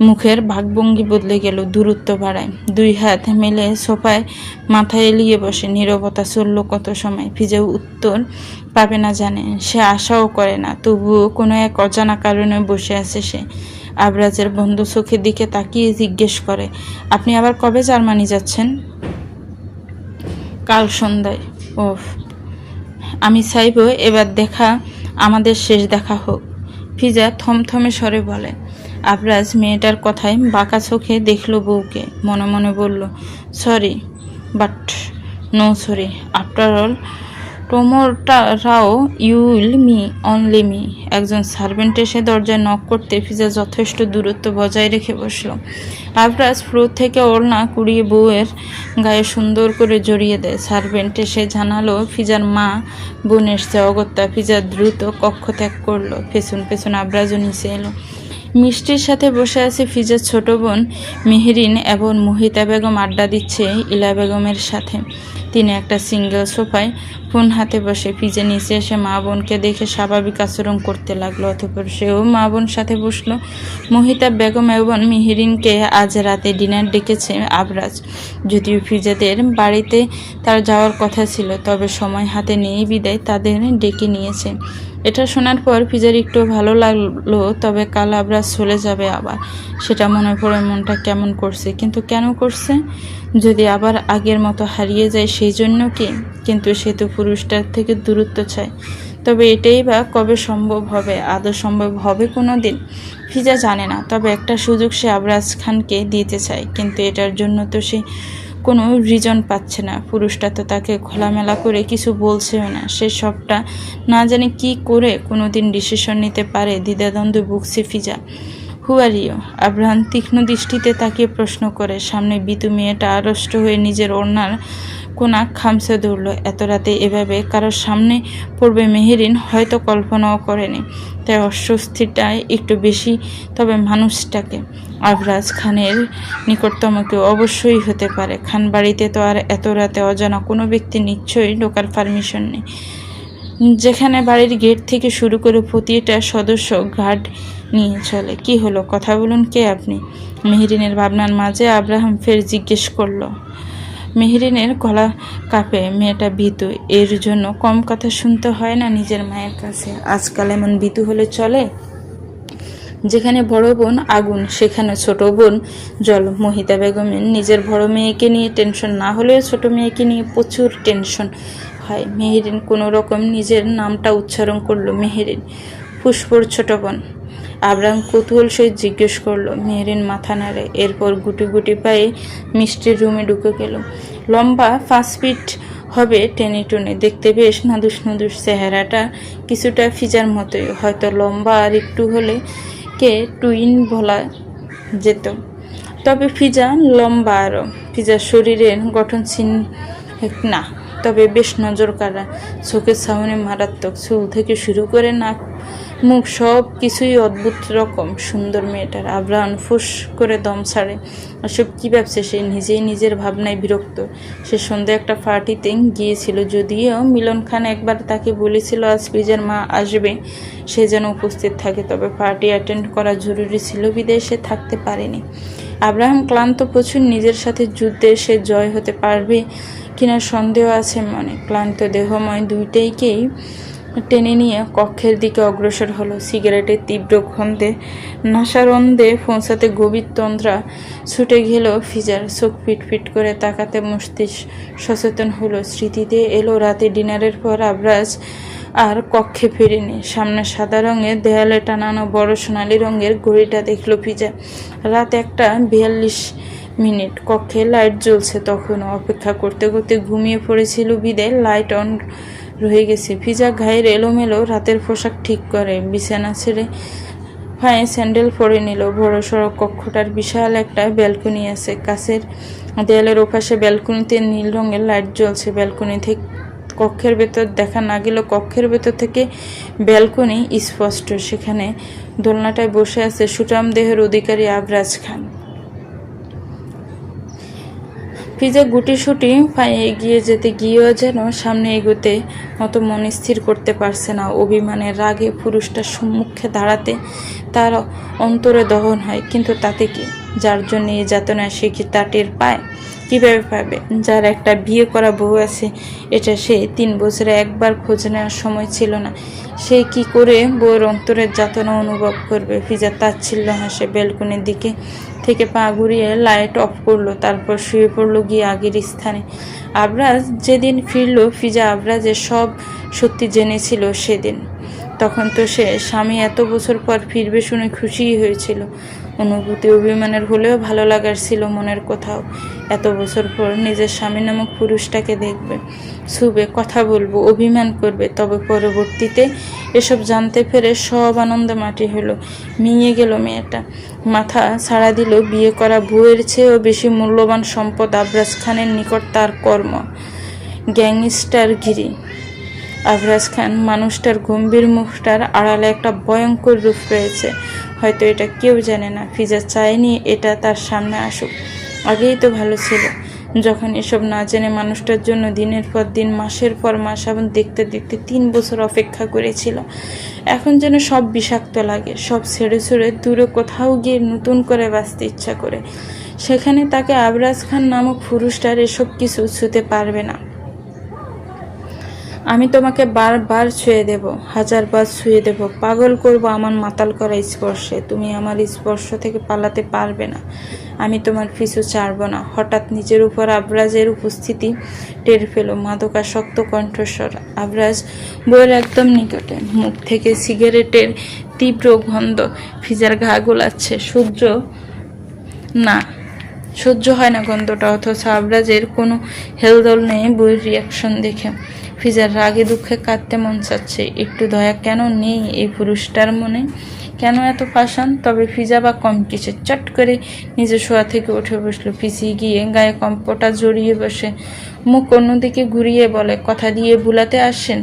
মুখের ভাগভঙ্গি বদলে গেল, দূরত্ব বাড়ায়। দুই হাত মেলে সোফায় মাথা এলিয়ে বসে। নীরবতা চলল কত সময়। ফিজা উত্তর পাবে না জানে, সে আশাও করে না। তবুও কোনো এক অজানা কারণে বসে আছে সে। আবরাজের বন্ধ চোখের দিকে তাকিয়ে জিজ্ঞেস করে, আপনি আবার কবে জার্মানি যাচ্ছেন? কাল সন্ধ্যায়। ওহ, আমি চাইব এবার দেখা আমাদের শেষ দেখা হোক। ফিজা থমথমে স্বরে বলে। আবরাজ মেয়েটার কথায় বাঁকা চোখে দেখল বউকে। মনে মনে বলল, sorry, but no sorry. After all টুমোরটাও you will me, only me. একজন সার্ভেন্ট এসে দরজায় নক করতে ফিজা যথেষ্ট দূরত্ব বজায় রেখে বসল। আবরাজ ফ্লোর থেকে ওড়না কুড়িয়ে বউয়ের গায়ে সুন্দর করে জড়িয়ে দেয়। সার্ভেন্ট এসে জানালো ফিজার মা বোন এসছে। অগত্যা ফিজা দ্রুত কক্ষ ত্যাগ করলো। পেছন পেছন আবরাজও নিচে এলো। মিষ্টির সাথে বসে আছে ফিজার ছোট বোন মেহরিন এবং মোহিতা বেগম আড্ডা দিচ্ছে ইলা বেগমের সাথে। তিনি একটা সিঙ্গেল সোফায় ফোন হাতে বসে। ফিজা নিচে এসে মা বোনকে দেখে স্বাভাবিক আচরণ করতে লাগলো। অতঃপর সেও মা বোন সাথে বসলো। মোহিতা বেগম এবং মেহরিনকে আজ রাতে ডিনার ডেকেছে আবরাজ। যদিও ফিজাদের বাড়িতে তার যাওয়ার কথা ছিল, তবে সময় হাতে নেই বিদায় তাদের ডেকে নিয়েছে। এটা শোনার পর ফিজার একটু ভালো লাগলো। তবে কাল আবরাজ চলে যাবে আবার, সেটা মনে পড়ে মনটা কেমন করছে। কিন্তু কেন করছে? যদি আবার আগের মতো হারিয়ে যায় সেই জন্য কি? কিন্তু সে তো পুরুষটার থেকে দূরত্ব চায়। তবে এটাই বা কবে সম্ভব হবে? আদৌ সম্ভব হবে কোনো দিন? ফিজা জানে না। তবে একটা সুযোগ সে আবরাজ খানকে দিতে চায়, কিন্তু এটার জন্য তো সে কোনো রিজন পাচ্ছে না। পুরুষটা তো তাকে খোলামেলা করে কিছু বলছেও না। সে সবটা না জানে কি করে কোনোদিন ডিসিশন নিতে পারে। দ্বিধাদ্বন্দ্বে ভুগছে ফিজা। হু আর ইউ? আবরাহাম তীক্ষ্ণ দৃষ্টিতে তাকিয়ে প্রশ্ন করে। সামনে বিতু মেয়েটা আড়ষ্ট হয়ে নিজের ওড়নার কোনা খামছে ধরল। এত রাতে এভাবে কারোর সামনে পড়বে মেহেরিন হয়তো কল্পনাও করেনি। তাই অস্বস্তিটাই একটু বেশি। তবে মানুষটাকে আবরাজ খানের নিকটতম কেউ অবশ্যই হতে পারে। খান বাড়িতে তো আর এত রাতে অজানা কোনো ব্যক্তি নিশ্চয়ই ঢোকার পারমিশন নেই, যেখানে বাড়ির গেট থেকে শুরু করে প্রতিটা সদস্য গার্ড নিয়ে চলে। কি হলো, কথা বলুন, কে আপনি? মেহরিনের ভাবনার মাঝে আব্রাহাম ফের জিজ্ঞেস করলো। মেহরিনের গলা কাঁপে। মেয়েটা ভীতু, এর জন্য কম কথা শুনতে হয় না নিজের মায়ের কাছে। আজকাল এমন ভীতু হলে চলে? যেখানে বড় বোন আগুন, সেখানে ছোট বোন জল। মোহিতা বেগমের নিজের বড় মেয়েকে নিয়ে টেনশন না হলেও ছোট মেয়েকে নিয়ে প্রচুর টেনশন হয়। মেহরিন কোনো রকম নিজের নামটা উচ্চারণ করলো। মেহরিন, পুষ্পর ছোট বোন। আবরাম কৌতূহল সহিত জিজ্ঞেস করলো। মেহরিন মাথা নাড়ে। এরপর গুটি গুটি পায়ে মিষ্টির রুমে ঢুকে গেল। লম্বা 5 ফিট হবে, টেনে টুনে, দেখতে বেশ নাদুস নাদুস। চেহারাটা কিছুটা ফিজার মতোই, হয়তো লম্বা আর একটু হলে কে টুইন বলা যেত। তবে ফিজা লম্বা আরও। ফিজার শরীরের গঠন না, তবে বেশ নজর কাড়া। চোখের সামনে মারাত্মক। চুল থেকে শুরু করে নাক মুখ সব কিছুই অদ্ভুত রকম সুন্দর মেয়েটার। আবরাহাম ফুস করে দম ছাড়ে। আসব কী ভাবছে সে? নিজেই নিজের ভাবনায় বিরক্ত। সে সন্ধ্যে একটা পার্টিতে গিয়েছিল, যদিও মিলন খান একবার তাকে বলেছিল আজ ফিজার মা আসবে, সে যেন উপস্থিত থাকে। তবে পার্টি অ্যাটেন্ড করা জরুরি ছিল বিদায় সে থাকতে পারেনি। আব্রাহাম ক্লান্ত প্রচুর। নিজের সাথে যুদ্ধে সে জয় হতে পারবে কিনা সন্দেহ আছে মনে। ক্লান্ত দেহময় দুইটাইকেই টেনে নিয়ে কক্ষের দিকে অগ্রসর হলো। সিগারেটের তীব্র গন্ধে নাসারন্ধে পৌঁছাতে গভীর তন্দ্রা ছুটে গেল ফিজার। চোখ পিটপিট করে তাকাতে মস্তিষ্ক সচেতন হলো। স্মৃতিতে এলো রাতে ডিনারের পর আবরাজ আর কক্ষে ফেরেনি। সামনে সাদা রঙের দেয়ালে টানানো বড় সোনালি রঙের ঘড়িটা দেখল ফিজা। রাত 1:42। কক্ষে লাইট জ্বলছে তখনও। অপেক্ষা করতে করতে ঘুমিয়ে পড়েছিল বিদে লাইট অন রয়ে গেছে। ফিজা গায়ের এলোমেলো রাতের পোশাক ঠিক করে বিছানা ছেড়ে পায়ে স্যান্ডেল পরে নিল। বড় সড়ক কক্ষটার বিশাল একটা ব্যালকনি আছে। কাছের দেয়ালের ওপাশে ব্যালকনিতে নীল রঙের লাইট জ্বলছে। ব্যালকনি থেকে কক্ষের ভেতর দেখা না গেল কক্ষের ভেতর থেকে ব্যালকনি স্পষ্ট। সেখানে দোলনাটায় বসে আছে সুঠাম দেহের অধিকারী আবরাজ খান। ফিজা গুটিসুটি পায়ে এগিয়ে যেতে গিয়েও যেন সামনে এগোতে মতো মন স্থির করতে পারছে না। অভিমানের রাগে পুরুষটার সম্মুখে দাঁড়াতে তার অন্তরে দহন হয়। কিন্তু তাতে কি? যার জন্য এই যাতনায় সে কি তা টের পায়? কীভাবে পাবে? যার একটা বিয়ে করা বউ আছে, এটা সে 3 বছরে একবার খোঁজ নেওয়ার সময় ছিল না। সে কি করে বউয়ের অন্তরের যাতনা অনুভব করবে? ফিজা তাচ্ছিল্য হাসে ব্যালকনির দিকে থেকে পা ঘুরিয়ে লাইট অফ করলো। তারপর শুয়ে পড়লো গিয়ে আগের স্থানে। আবরাজ যেদিন ফিরল ফিজা আবরাজের সব সত্যি জেনেছিল সেদিন। তখন তো সে স্বামী এত বছর পর ফিরবে শুনে খুশিই হয়েছিল। অনুভূতি অভিমানের হলেও ভালো লাগার ছিল মনের কোথাও। এত বছর পর নিজের স্বামী নামক পুরুষটাকে দেখবে, ছুবে, কথা বলবো, অভিমান করবে। তবে পরবর্তীতে এসব জানতে পেরে সব আনন্দে মাটি হলো। মিয়ে গেল মেয়েটা। মাথা ছাড়া দিল বিয়ে করা বউয়ের চেয়েও বেশি মূল্যবান সম্পদ আবরাজ খানের নিকট তার কর্ম, গ্যাংস্টারগিরি। আবরাজ খান মানুষটার গম্ভীর মুখটার আড়ালে একটা ভয়ঙ্কর রূপ রয়েছে। হয়তো এটা কেউ জানে না। ফিজা চায়নি এটা তার সামনে আসুক। আগেই তো ভালো ছিল, যখন এসব না জেনে মানুষটার জন্য দিনের পর দিন মাসের পর মাস এবং দেখতে দেখতে 3 বছর অপেক্ষা করেছিল। এখন যেন সব বিষাক্ত লাগে। সব ছেড়ে ছেড়ে দূরে কোথাও গিয়ে নতুন করে বাঁচতে ইচ্ছা করে। সেখানে তাকে আবরাজ খান নামক পুরুষটার এসব কিছু ছুঁতে পারবে না। আমি তোমাকে বারবার ছুঁয়ে দেব, 1000 বার ছুঁয়ে দেব, পাগল করব আমার মাতাল করা স্পর্শে। তুমি আমার স্পর্শ থেকে পালাতে পারবে না। আমি তোমার পিছু ছাড়ব না। হঠাৎ নিজের উপর আবরাজের উপস্থিতি টের পেল। মাদকাসক্ত কণ্ঠস্বর। আবরাজ বইয়ের একদম নিকটে। মুখ থেকে সিগারেটের তীব্র গন্ধ ফিজার ঘা গোলাচ্ছে। সহ্য হয় না গন্ধটা। অথচ আবরাজের কোনো হেলদোল নেই বইয়ের রিয়াকশন দেখে। ফিজার রাগে দুঃখে কাঁদতে মন চাচ্ছে। একটু দয়া কেন নেই এই পুরুষটার মনে? কেন এত পাষাণ? তবে ফিজা বা কম কিছু। চট করে নিজের শোয়া থেকে উঠে বসলো। পিছিয়ে গিয়ে গায়ে কম্পটা জড়িয়ে বসে মুখ অন্যদিকে ঘুরিয়ে বলে, কথা দিয়ে বুলাতে আসেন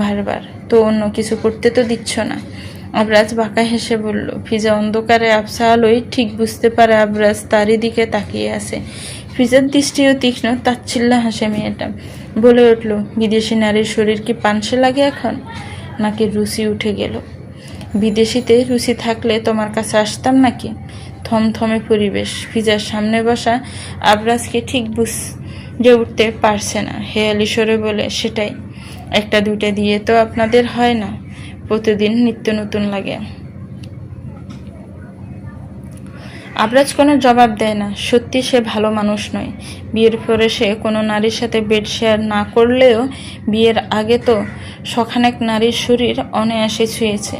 বারবার, তো অন্য কিছু করতে তো দিচ্ছ না। আবরাজ বাঁকা হেসে বলল। ফিজা অন্ধকারে আবছা আলোয় ঠিক বুঝতে পারে আবরাজ তারই দিকে তাকিয়ে আছে। ফিজার দৃষ্টিও তীক্ষ্ণ। তাচ্ছিল্য হাসে মেয়েটা। বলে উঠল, বিদেশি নারীর শরীর কি পানসে লাগে এখন, নাকি রুচি উঠে গেল? বিদেশিতে রুচি থাকলে তোমার কাছে আসতাম নাকি? থমথমে পরিবেশ। ফিজার সামনে বসা আবরাজকে ঠিক বুঝে উঠতে পারছে না। হেয়ালি স্বরে বলে, সেটাই, 1-2টা দিয়ে তো আপনাদের হয় না, প্রতিদিন নিত্য নতুন লাগে। আবরাজ কোনো জবাব দেয় না। সত্যি সে ভালো মানুষ নয়। বিয়ের পরে সে কোনো নারীর সাথে বেড শেয়ার না করলেও বিয়ের আগে তো শখানেক নারীর শরীর অনায়াসে ছুঁয়েছে।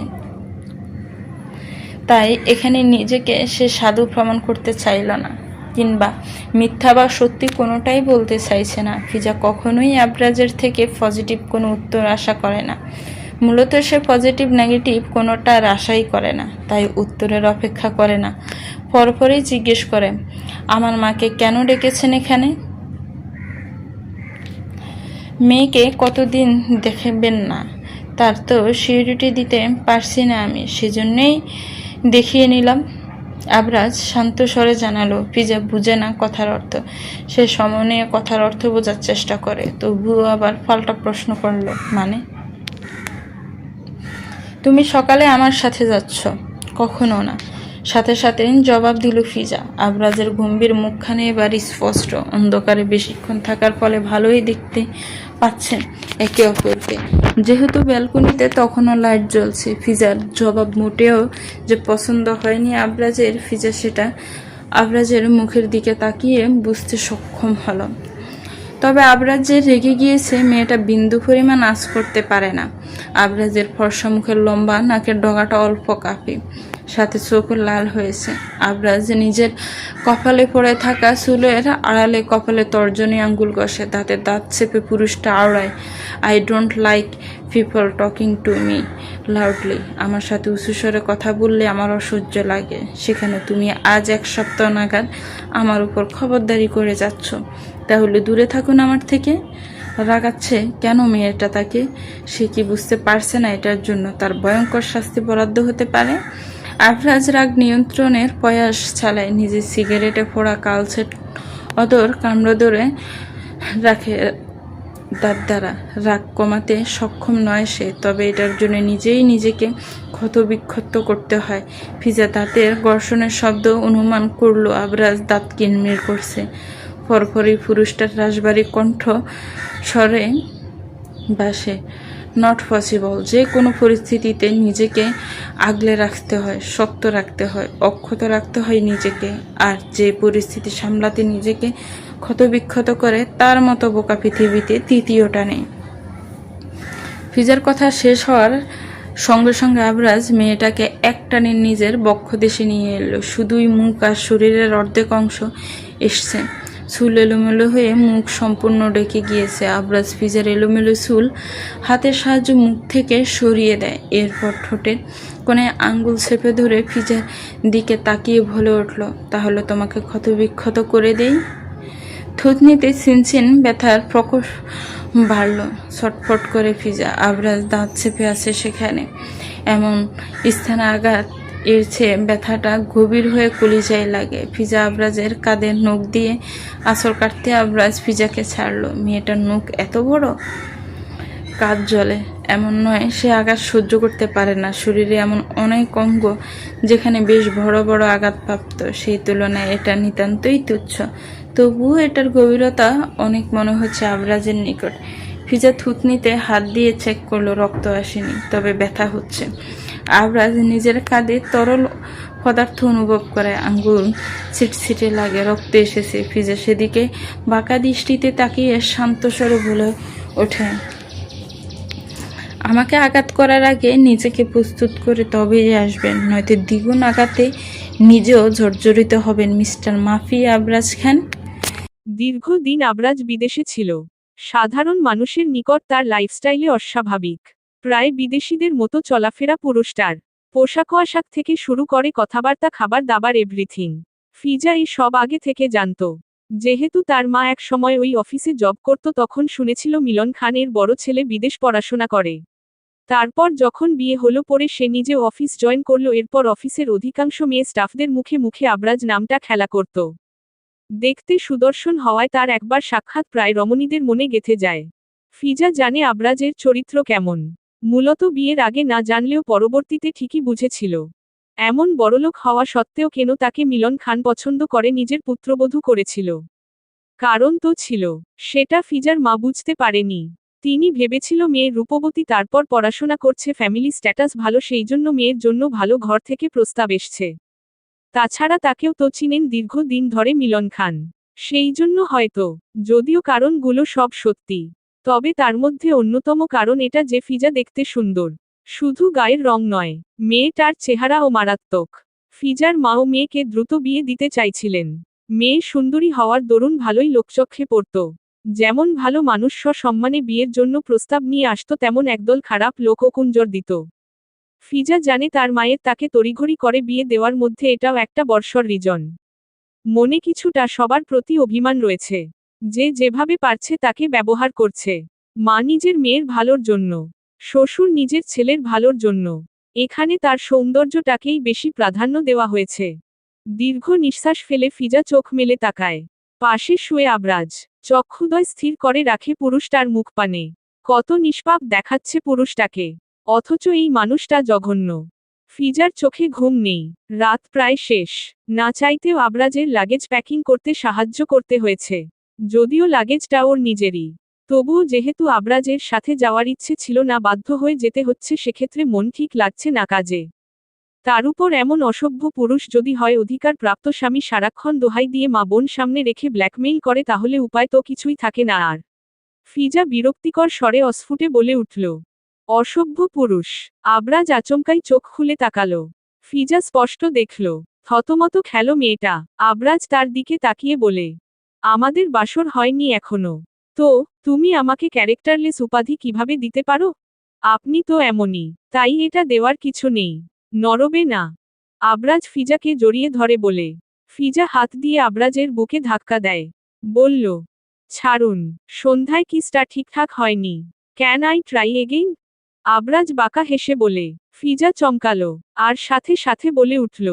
তাই এখানে নিজেকে সে সাধু প্রমাণ করতে চাইল না, কিংবা মিথ্যা বা সত্যি কোনোটাই বলতে চাইছে না। ফিজা কখনোই আবরাজের থেকে পজিটিভ কোনো উত্তর আশা করে না। মূলত সে পজিটিভ নেগেটিভ কোনোটার আশাই করে না। তাই উত্তরের অপেক্ষা করে না, পরপরই জিজ্ঞেস করে, আমার মাকে কেন ডেকেছেন এখানে? মেয়েকে কতদিন দেখবেন না, তার তো সিউরিটি দিতে পারছি না আমি, সেজন্যই দেখিয়ে নিলাম। আবরাজ শান্ত স্বরে জানালো। ফিজা বুঝে না কথার অর্থ। সে সময় কথার অর্থ বোঝার চেষ্টা করে, তবুও আবার পাল্টা প্রশ্ন করলো, মানে? তুমি সকালে আমার সাথে যাচ্ছ? কখনো না। সাথে সাথে জবাব দিল ফিজা। আবরাজের গম্ভীর মুখখানে এবার স্পষ্ট। অন্ধকারে বেশিক্ষণ থাকার ফলে ভালোই দেখতে পাচ্ছেন একে অপরকে। যেহেতু ব্যালকনিতে তখনও লাইট জ্বলছে, ফিজার জবাব মোটেও যে পছন্দ হয়নি আবরাজের, ফিজা সেটা আবরাজের মুখের দিকে তাকিয়ে বুঝতে সক্ষম হলো। তবে আবরাজ যে রেগে গিয়েছে মেয়েটা বিন্দু পরিমাণ আঁচ করতে পারে না। আবরাজের ফর্সা মুখের লম্বা নাকের ডগাটা অল্প কাঁপে, সাথে চোখ লাল হয়েছে। আবরাজ নিজের কপালে পড়ে থাকা চুলের আড়ালে কপালে তর্জনী আঙ্গুল কষে, দাঁতে দাঁত চেপে পুরুষটা আওড়ায়, I don't like people talking to me loudly. আমার সাথে উঁচু স্বরে কথা বললে আমার অসহ্য লাগে, সেখানে তুমি আজ 1 সপ্তাহ নাগাদ আমার উপর খবরদারি করে যাচ্ছ। তাহলে দূরে থাকুন আমার থেকে। রাগাচ্ছে কেন মেয়েটা তাকে? সে কি বুঝতে পারছে না এটার জন্য তার ভয়ঙ্কর শাস্তি বরাদ্দ হতে পারে? আবরাজ রাগ নিয়ন্ত্রণের প্রয়াস চালায়, নিজের সিগারেটে ফোড়া কালচে অদর কামড় ধরে রাখে দাঁত দ্বারা। রাগ কমাতে সক্ষম নয় সে, তবে এটার জন্য নিজেই নিজেকে ক্ষতবিক্ষত করতে হয়। ফিজা দাঁতের ঘর্ষণের শব্দ অনুমান করলো আবরাজ দাঁত কিনমির করছে। পরপরই পুরুষটার রাশবাড়ি কণ্ঠ স্বরে বাসে, নট পসিবল। যে কোনো পরিস্থিতিতে নিজেকে আগলে রাখতে হয়, শক্ত রাখতে হয়, অক্ষত রাখতে হয় নিজেকে। আর যে পরিস্থিতি সামলাতে নিজেকে ক্ষতবিক্ষত করে তার মতো বোকা পৃথিবীতে তৃতীয়টা নেই। ফিজার কথা শেষ হওয়ার সঙ্গে সঙ্গে আবরাজ মেয়েটাকে একটানে নিজের বক্ষদেশে নিয়ে এলো। শুধুই মুখ আর শরীরের অর্ধেক অংশ এসছে, চুল এলোমেলো হয়ে মুখ সম্পূর্ণ ঢেকে গিয়েছে। আবরাজ ফিজার এলোমেলো চুল হাতের সাহায্যে মুখ থেকে সরিয়ে দেয়, এরপর ঠোঁটের কোণে আঙ্গুল চেপে ধরে ফিজার দিকে তাকিয়ে বলে উঠল, তাহলে তোমাকে ক্ষতবিক্ষত করে দেই। থুতনিতে চিনচিন ব্যথার প্রকোপ বাড়ল, ছটফট করে ফিজা। আবরাজ দাঁত চেপে আছে সেখানে, এমন স্থানে আঘাত, এর চেয়ে ব্যথাটা গভীর হয়ে কলিজায় লাগে। ফিজা আবরাজের কাঁধে নখ দিয়ে আঁচড় কাটতে আবরাজ ফিজাকে ছাড়লো। মেয়েটার নখ এত বড়, কাঁধ জ্বলে। এমন নয় সে আঘাত সহ্য করতে পারে না, শরীরে এমন অনেক অঙ্গ যেখানে বেশ বড় বড় আঘাতপ্রাপ্ত, সেই তুলনায় এটা নিতান্তই তুচ্ছ। তবুও এটার গভীরতা অনেক মনে হচ্ছে আবরাজের নিকট। ফিজা থুতনিতে হাত দিয়ে চেক করলো, রক্ত আসেনি, তবে ব্যথা হচ্ছে। আবরাজ নিজের কাঁধে তরল পদার্থ অনুভব করে, আঙ্গুল ছিটছিটে লাগে, রক্ত এসেছে। ফিজা সেদিকে বাঁকা দৃষ্টিতে তাকিয়ে শান্ত স্বরে বলে ওঠে, আমাকে আঘাত করার আগে নিজেকে প্রস্তুত করে তবেই আসবেন, নয়তো দ্বিগুণ আঘাতে নিজেও জর্জরিত হবেন মিস্টার মাফি আবরাজ খান। দীর্ঘদিন আবরাজ বিদেশে ছিল। সাধারণ মানুষের নিকট তার লাইফস্টাইলে অস্বাভাবিক, প্রায় বিদেশিদের মতো চলাফেরা পুরুষটার। পোশাক আশাক থেকে শুরু করে কথাবার্তা, খাবার দাবার, এভরিথিং। ফিজা এই সব আগে থেকে জানত। যেহেতু তার মা এক সময় ওই অফিসে জব করত, তখন শুনেছিল মিলন খানের বড় ছেলে বিদেশ পড়াশোনা করে। তারপর যখন বিয়ে হলো, পরে সে নিজেও অফিস জয়েন করলো। এরপর অফিসের অধিকাংশ মেয়ে স্টাফদের মুখে মুখে আবরাজ নামটা খেলা করত। দেখতে সুদর্শন হওয়ায় তার একবার সাক্ষাৎ প্রায় রমণীদের মনে গেঁথে যায়। ফিজা জানে আবরাজের চরিত্র কেমন। মূলত বিয়ের আগে না জানলেও পরবর্তীতে ঠিকই বুঝেছিল। এমন বড়লোক হওয়া সত্ত্বেও কেন তাকে মিলন খান পছন্দ করে নিজের পুত্রবধূ করেছিল। কারণ তো ছিল, সেটা ফিজার মা বুঝতে পারেনি। তিনি ভেবেছিল মেয়ে রূপবতী, তারপর পড়াশোনা করছে, ফ্যামিলি স্ট্যাটাস ভালো, সেই জন্য মেয়ের জন্য ভালো ঘর থেকে প্রস্তাব এসছে। তাছাড়া তাকেও তো চিনেন দীর্ঘদিন ধরে মিলন খান, সেই জন্য হয়তো। যদিও কারণগুলো সব সত্যি, তবে তার মধ্যে অন্যতম কারণ এটা যে ফিজা দেখতে সুন্দর। শুধু গায়ের রং নয়, মেয়েটার চেহারাও মারাত্মক। ফিজার মাও মেয়েকে দ্রুত বিয়ে দিতে চাইছিলেন। মেয়ে সুন্দরী হওয়ার দরুন ভালোই লোকচক্ষে পড়ত। যেমন ভালো মানুষ সসম্মানে বিয়ের জন্য প্রস্তাব নিয়ে আসত, তেমন একদল খারাপ লোকও কুঞ্জর দিত। ফিজা জানে তার মায়ের তাকে তড়িঘড়ি করে বিয়ে দেওয়ার মধ্যে এটাও একটা বর্ষর রিজন। মনে কিছুটা সবার প্রতি অভিমান রয়েছে, যে যেভাবে পারছে তাকে ব্যবহার করছে। মা নিজের মেয়ের ভালোর জন্য, শ্বশুর নিজের ছেলের ভালোর জন্য। এখানে তার সৌন্দর্যটাকেই বেশি প্রাধান্য দেওয়া হয়েছে। দীর্ঘ নিঃশ্বাস ফেলে ফিজা চোখ মেলে তাকায়। পাশে শুয়ে আবরাজ চক্ষুদ্বয় স্থির করে রাখে পুরুষটার মুখ পানে। কত নিষ্পাপ দেখাচ্ছে পুরুষটাকে, অথচ এই মানুষটা জঘন্য। ফিজার চোখে ঘুম নেই। রাত প্রায় শেষ। না চাইতেও আবরাজের লাগেজ প্যাকিং করতে সাহায্য করতে হয়েছে, যদিও লাগেজটা ওর নিজেরই। তবুও যেহেতু আবরাজের সাথে যাওয়ার ইচ্ছে ছিল না, বাধ্য হয়ে যেতে হচ্ছে, সেক্ষেত্রে মন ঠিক লাগছে না কাজে। তার উপর এমন অসভ্য পুরুষ যদি হয় অধিকার প্রাপ্ত স্বামী, সারাক্ষণ দোহাই দিয়ে মা বোন সামনে রেখে ব্ল্যাকমেইল করে, তাহলে উপায় তো কিছুই থাকে না আর। ফিজা বিরক্তিকর স্বরে অস্ফুটে বলে উঠল, অসভ্য পুরুষ। আবরাজ আচমকাই চোখ খুলে তাকালো। ফিজা স্পষ্ট দেখল, থতমত খেলো মেয়েটা। আবরাজ তার দিকে তাকিয়ে বলে, আমাদের বাসর হয়নি এখনো। তো তুমি আমাকে ক্যারেক্টারলেস উপাধি কিভাবে দিতে পারো? আপনি তো এমনই, তাই এটা দেওয়ার কিছু নেই। নরবে না। আবরাজ ফিজাকে জড়িয়ে ধরে বলে। ফিজা হাত দিয়ে আবরাজের বুকে ধাক্কা দেয়। বলল, ছাড়ুন। সন্ধ্যায় কিসটা ঠিকঠাক হয়নি। Can I try again? Abraj বাঁকা হেসে বলে। ফিজা চমকালো, আর সাথে সাথে বলে উঠল,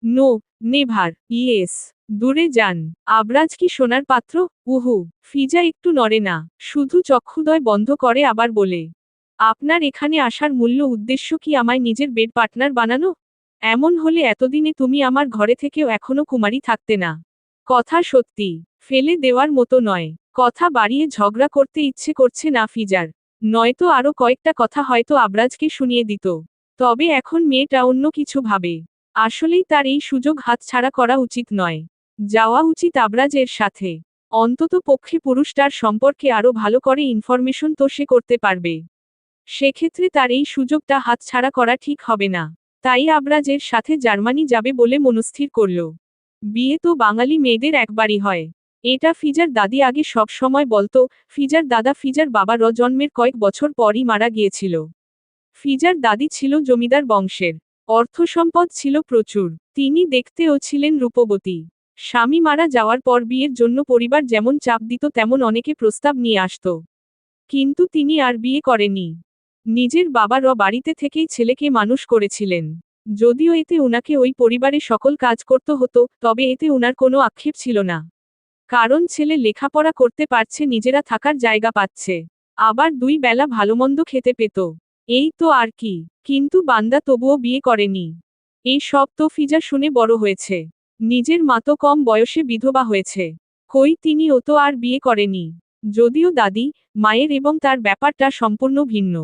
নো, নেভার। ইয়েস। দূরে যান। আবরাজ কি সোনার পাত্র? উহু। ফিজা একটু নড়ে না, শুধু চক্ষুদয় বন্ধ করে আবার বলে, আপনার এখানে আসার মূল্য উদ্দেশ্য কি আমায় নিজের বেড পার্টনার বানানো? এমন হলে এতদিনে তুমি আমার ঘরে থেকেও এখনো কুমারী থাকতে না। কথা সত্যি, ফেলে দেওয়ার মতো নয়। কথা বাড়িয়ে ঝগড়া করতে ইচ্ছে করছে না ফিজার। নয়তো আরো কয়েকটা কথা হয়তো আবরাজকে শুনিয়ে দিত। তবে এখন মেয়েটা অন্য কিছু ভাবে। আসলেই তার এই সুযোগ হাতছাড়া করা উচিত নয়। যাওয়া উচিত আবরাজের সাথে। অন্তত পক্ষে পুরুষটার সম্পর্কে আরো ভালো করে ইনফরমেশন তো সে করতে পারবে। সেক্ষেত্রে তার এই সুযোগটা হাতছাড়া করা ঠিক হবে না। তাই আবরাজের সাথে জার্মানি যাবে বলে মনস্থির করল। বিয়ে তো বাঙালি মেয়েদের একবারই হয়। এটা ফিজার দাদি আগে সব সময় বলতো। ফিজার দাদা ফিজার বাবার জন্মের কয়েক বছর পরই মারা গিয়েছিল। ফিজার দাদি ছিল জমিদার বংশের। অর্থসম্পদ ছিল প্রচুর। তিনি দেখতেও ছিলেন রূপবতী। স্বামী মারা যাওয়ার পর বিয়ের জন্য পরিবার যেমন চাপ দিত, তেমন অনেকে প্রস্তাব নিয়ে আসত। কিন্তু তিনি আর বিয়ে করেনি। নিজের বাবার বাড়িতে থেকেই ছেলেকে মানুষ করেছিলেন। যদিও এতে উনাকে ওই পরিবারে সকল কাজ করতে হতো, তবে এতে উনার কোনো আক্ষেপ ছিল না। কারণ ছেলে লেখাপড়া করতে পারছে, নিজেরা থাকার জায়গা পাচ্ছে, আবার দুই বেলা ভালোমন্দ খেতে পেত। এই তো আর কি। কিন্তু বান্দা তবুও বিয়ে করেনি। এই সব তো ফিজা শুনে বড় হয়েছে। নিজের মা তো কম বয়সে বিধবা হয়েছে। কই, তিনিও তো আর বিয়ে করেনি। যদিও দাদি, মায়ের এবং তার ব্যাপারটা সম্পূর্ণ ভিন্ন।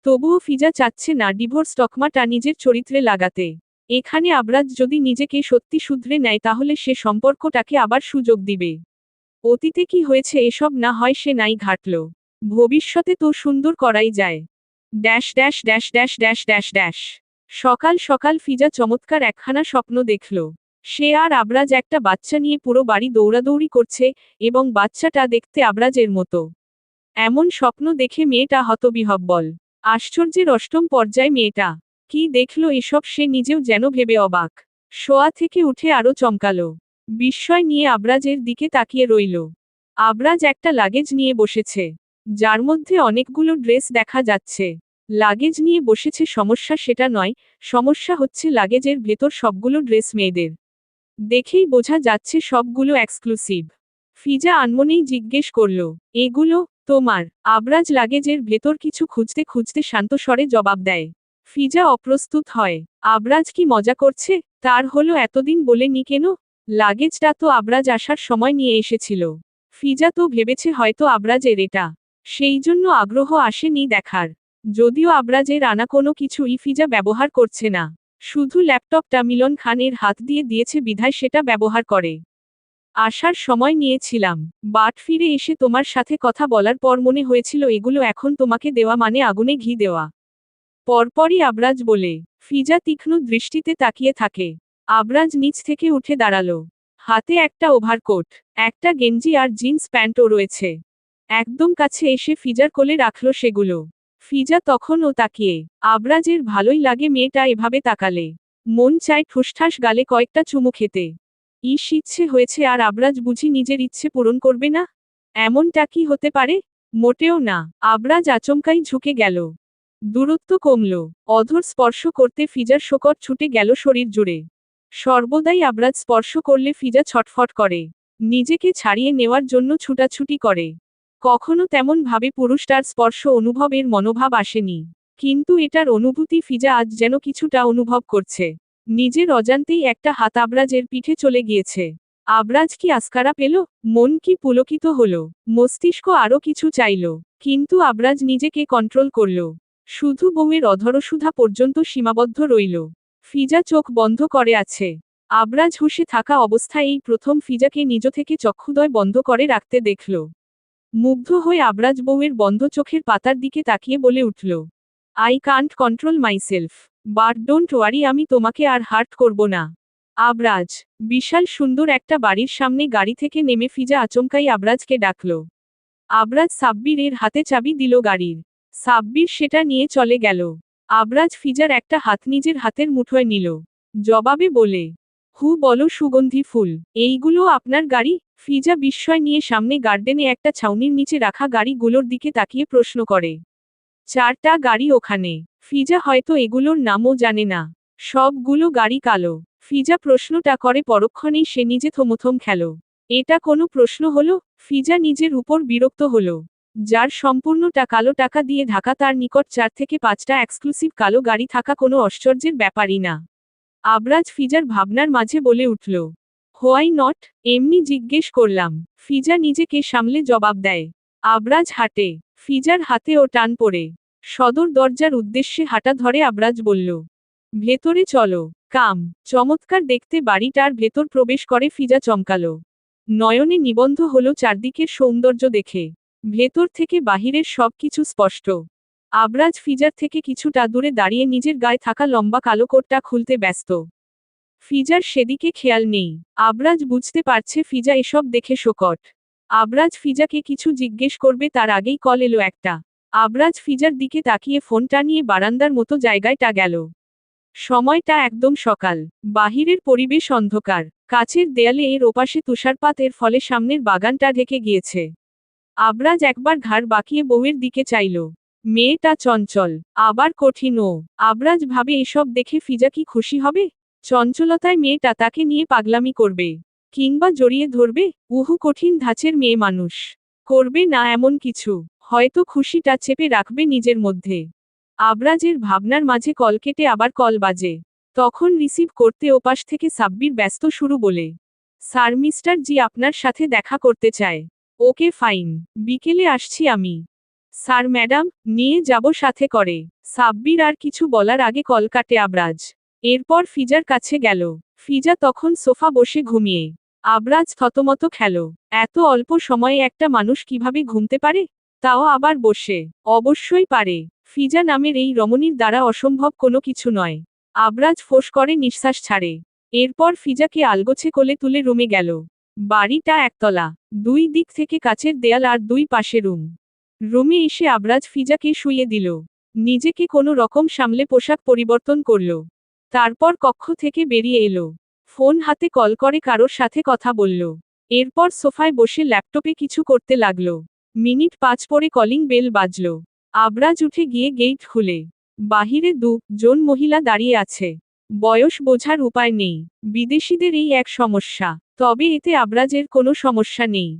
তবুও ফিজা চাচ্ছে না ডিভোর্স তকমাটা নিজের চরিত্রে লাগাতে। এখানে আবরাজ যদি নিজেকে সত্যি শুধরে নেয়, তাহলে সে সম্পর্কটাকে আবার সুযোগ দিবে। অতীতে কি হয়েছে এসব না হয় সে নাই ঘাটল। ভবিষ্যতে তো সুন্দর করাই যায়। Dash dash dash dash dash dash dash. সকাল সকাল ফিজা চমৎকার একখানা স্বপ্ন দেখল। সে আর আবরাজ একটা বাচ্চা নিয়ে পুরো বাড়ি দৌড়াদৌড়ি করছে, এবং বাচ্চাটা দেখতে আবরাজের মতো। এমন স্বপ্ন দেখে মেয়েটা হতবিহ্বল। আশ্চর্যের অষ্টম পর্যায়ে মেয়েটা কি দেখল এসব সে নিজেও যেন ভেবে অবাক। শোয়া থেকে উঠে আরো চমকালো। বিস্ময় নিয়ে আবরাজের দিকে তাকিয়ে রইল। আবরাজ একটা লাগেজ নিয়ে বসেছে, যার মধ্যে অনেকগুলো ড্রেস দেখা যাচ্ছে। লাগেজ নিয়ে বসেছে সমস্যা সেটা নয়, সমস্যা হচ্ছে লাগেজের ভেতর সবগুলো ড্রেস মেয়েদের। দেখেই বোঝা যাচ্ছে সবগুলো এক্সক্লুসিভ। ফিজা আনমনেই জিজ্ঞেস করল, এগুলো তোমার? আবরাজ লাগেজের ভেতর কিছু খুঁজতে খুঁজতে শান্ত স্বরে জবাব দেয়। ফিজা অপ্রস্তুত হয়। আবরাজ কি মজা করছে? তার হলো এতদিন বলেনি কেন? লাগেজটা তো আবরাজ আসার সময় নিয়ে এসেছিল। ফিজা তো ভেবেছে হয়তো আবরাজের এটা, সেই জন্য আগ্রহ আসেনি দেখার। যদিও আবরাজের আনা কোনো কিছুই ফিজা ব্যবহার করছে না। শুধু ল্যাপটপটা মিলন খানের হাত দিয়ে দিয়েছে বিধায় সেটা ব্যবহার করে। আসার সময় নিয়েছিলাম, বাট ফিরে এসে তোমার সাথে কথা বলার পর মনে হয়েছিল এগুলো এখন তোমাকে দেওয়া মানে আগুনে ঘি দেওয়া। পরপরই আবরাজ বলে। ফিজা তীক্ষ্ণ দৃষ্টিতে তাকিয়ে থাকে। আবরাজ নিচ থেকে উঠে দাঁড়ালো। হাতে একটা ওভারকোট, একটা গেঞ্জি আর জিন্স প্যান্টও রয়েছে। একদম কাছে এসে ফিজার কোলে রাখল সেগুলো। ফিজা তখনও তাকিয়ে। আবরাজের ভালোই লাগে মেয়েটা এভাবে তাকালে। মন চায় ঠুসঠাস গালে কয়েকটা চুমু খেতে। ইচ্ছে হয়েছে, আর আবরাজ বুঝি নিজের ইচ্ছে পূরণ করবে না? এমনটা কি হতে পারে? মোটেও না। আবরাজ আচমকাই ঝুঁকে গেল। দূরত্ব কমল। অধর স্পর্শ করতে ফিজার শোকট ছুটে গেল শরীর জুড়ে। সর্বদাই আবরাজ স্পর্শ করলে ফিজা ছটফট করে। নিজেকে ছাড়িয়ে নেওয়ার জন্য ছুটাছুটি করে। কখনো তেমন ভাবে পুরুষটার স্পর্শ অনুভবের মনোভাব আসেনি। কিন্তু এটার অনুভূতি ফিজা আজ যেন কিছুটা অনুভব করছে। নিজের অজান্তেই একটা হাত আবরাজের পিঠে চলে গিয়েছে। আবরাজ কি আস্কারা পেল? মন কি পুলকিত হল? মস্তিষ্ক আরো কিছু চাইল, কিন্তু আবরাজ নিজেকে কন্ট্রোল করল। শুধু বউয়ের অধরসুধা পর্যন্ত সীমাবদ্ধ রইল। ফিজা চোখ বন্ধ করে আছে। আবরাজ হুঁশে থাকা অবস্থায় এই প্রথম ফিজাকে নিজ থেকে চক্ষুদয় বন্ধ করে রাখতে দেখল। মুগ্ধ হয়ে আবরাজ বউয়ের বন্ধ চোখের পাতার দিকে তাকিয়ে বলে উঠল, I can't control myself, but don't worry, আমি তোমাকে আর হার্ট করব না। আবরাজ। বিশাল সুন্দর একটা বাড়ির সামনে গাড়ি থেকে নেমে ফিজা আচমকাই আবরাজকে ডাকল। আবরাজ সাব্বির এর হাতে চাবি দিল গাড়ির। সাব্বির সেটা নিয়ে চলে গেল। আবরাজ ফিজার একটা হাত নিজের হাতের মুঠোয় নিল। জবাবে বলে, হু বলো সুগন্ধি ফুল, এইগুলো আপনার গাড়ি? ফিজা বিস্ময় নিয়ে সামনে গার্ডেনে একটা ছাউনির নিচে রাখা গাড়িগুলোর দিকে তাকিয়ে প্রশ্ন করে। 4টা গাড়ি ওখানে। ফিজা হয়তো এগুলোর নামও জানে না। সবগুলো গাড়ি কালো। ফিজা প্রশ্নটা করে পরক্ষণেই সে নিজে থমথম খেল। এটা কোনো প্রশ্ন হলো? ফিজা নিজের উপর বিরক্ত হল। যার সম্পূর্ণটা কালো টাকা দিয়ে ঢাকা তার নিকট 4 থেকে 5টা এক্সক্লুসিভ কালো গাড়ি থাকা কোনো আশ্চর্যের ব্যাপারই না। আবরাজ ফিজার ভাবনার মাঝে বলে উঠল, হোয়াই নট, এমনি জিজ্ঞেস করলাম। ফিজা নিজেকে সামলে জবাব দেয়। আবরাজ হাঁটে। ফিজার হাতেও টান পড়ে। সদর দরজার উদ্দেশ্যে হাঁটা ধরে আবরাজ বলল, ভেতরে চলো। কাম। চমৎকার দেখতে বাড়িটার ভেতর প্রবেশ করে ফিজা চমকালো। নয়নে নিবন্ধ হলো চারদিকের সৌন্দর্য দেখে। ভেতর থেকে বাহিরের সবকিছু স্পষ্ট। আবরাজ ফিজার থেকে কিছুটা দূরে দাঁড়িয়ে নিজের গায়ে থাকা লম্বা কালো কোটটা খুলতে ব্যস্ত। ফিজার সেদিকে খেয়াল নেই। আবরাজ বুঝতে পারছে ফিজা এসব দেখে শোকট। আবরাজ ফিজাকে কিছু জিজ্ঞেস করবে তার আগেই কল এলো একটা। আবরাজ ফিজার দিকে তাকিয়ে ফোনটা নিয়ে বারান্দার মতো জায়গায়টা গেল। সময়টা একদম সকাল। বাহিরের পরিবেশ অন্ধকার। কাচের দেয়ালে এর ওপাশে তুষারপাত, এর ফলে সামনের বাগানটা ঢেকে গিয়েছে। আবরাজ একবার ঘাড় বাঁকিয়ে বউয়ের দিকে চাইল। মেয়েটা চঞ্চল, আবার কঠিনও। আবরাজ ভাবে এসব দেখে ফিজা কি খুশি হবে? চঞ্চলতায় মেয়েটা তাকে নিয়ে পাগলামি করবে, কিংবা জড়িয়ে ধরবে? উহু, কঠিন ধাঁচের মেয়ে মানুষ। করবে না এমন কিছু। হয়তো খুশিটা চেপে রাখবে নিজের মধ্যে। আবরাজের ভাবনার মাঝে কল কেটে আবার কল বাজে। তখন রিসিভ করতে ওপাশ থেকে সাব্বির ব্যস্ত শুরু বলে, স্যার, মিস্টার জি আপনার সাথে দেখা করতে চায়। ওকে ফাইন, বিকেলে আসছি আমি। স্যার ম্যাডাম, নিয়ে যাব সাথে করে। সাব্বির আর কিছু বলার আগে কল কাটে আবরাজ। এরপর ফিজার কাছে গেল। ফিজা তখন সোফা বসে ঘুমিয়ে। আবরাজ থতমত খেল। এত অল্প সময়ে একটা মানুষ কিভাবে ঘুমতে পারে? তাও আবার বসে। অবশ্যই পারে। ফিজা নামের এই রমণীর দ্বারা অসম্ভব কোনো কিছু নয়। আবরাজ ফোঁস করে নিঃশ্বাস ছাড়ে। এরপর ফিজাকে আলগোছে কোলে তুলে রুমে গেল। বাড়িটা একতলা। 2 দিক থেকে কাচের দেয়াল আর 2 পাশে রুম। রুমে এসে আবরাজ ফিজাকে শুইয়ে দিল। নিজেকে কোনো রকম সামলে পোশাক পরিবর্তন করল। তারপর কক্ষ থেকে বেরিয়ে এলো। ফোন হাতে কল করে কারোর সাথে কথা বলল। এরপর সোফায় বসে ল্যাপটপে কিছু করতে লাগলো। মিনিট 5 পরে কলিং বেল বাজল। আবরাজ উঠে গিয়ে গেট খুলে। বাহিরে 2 জন মহিলা দাঁড়িয়ে আছে। বয়স বোঝার উপায় নেই। বিদেশিদের এই এক সমস্যা। তবে এতে আবরাজের কোনো সমস্যা নেই।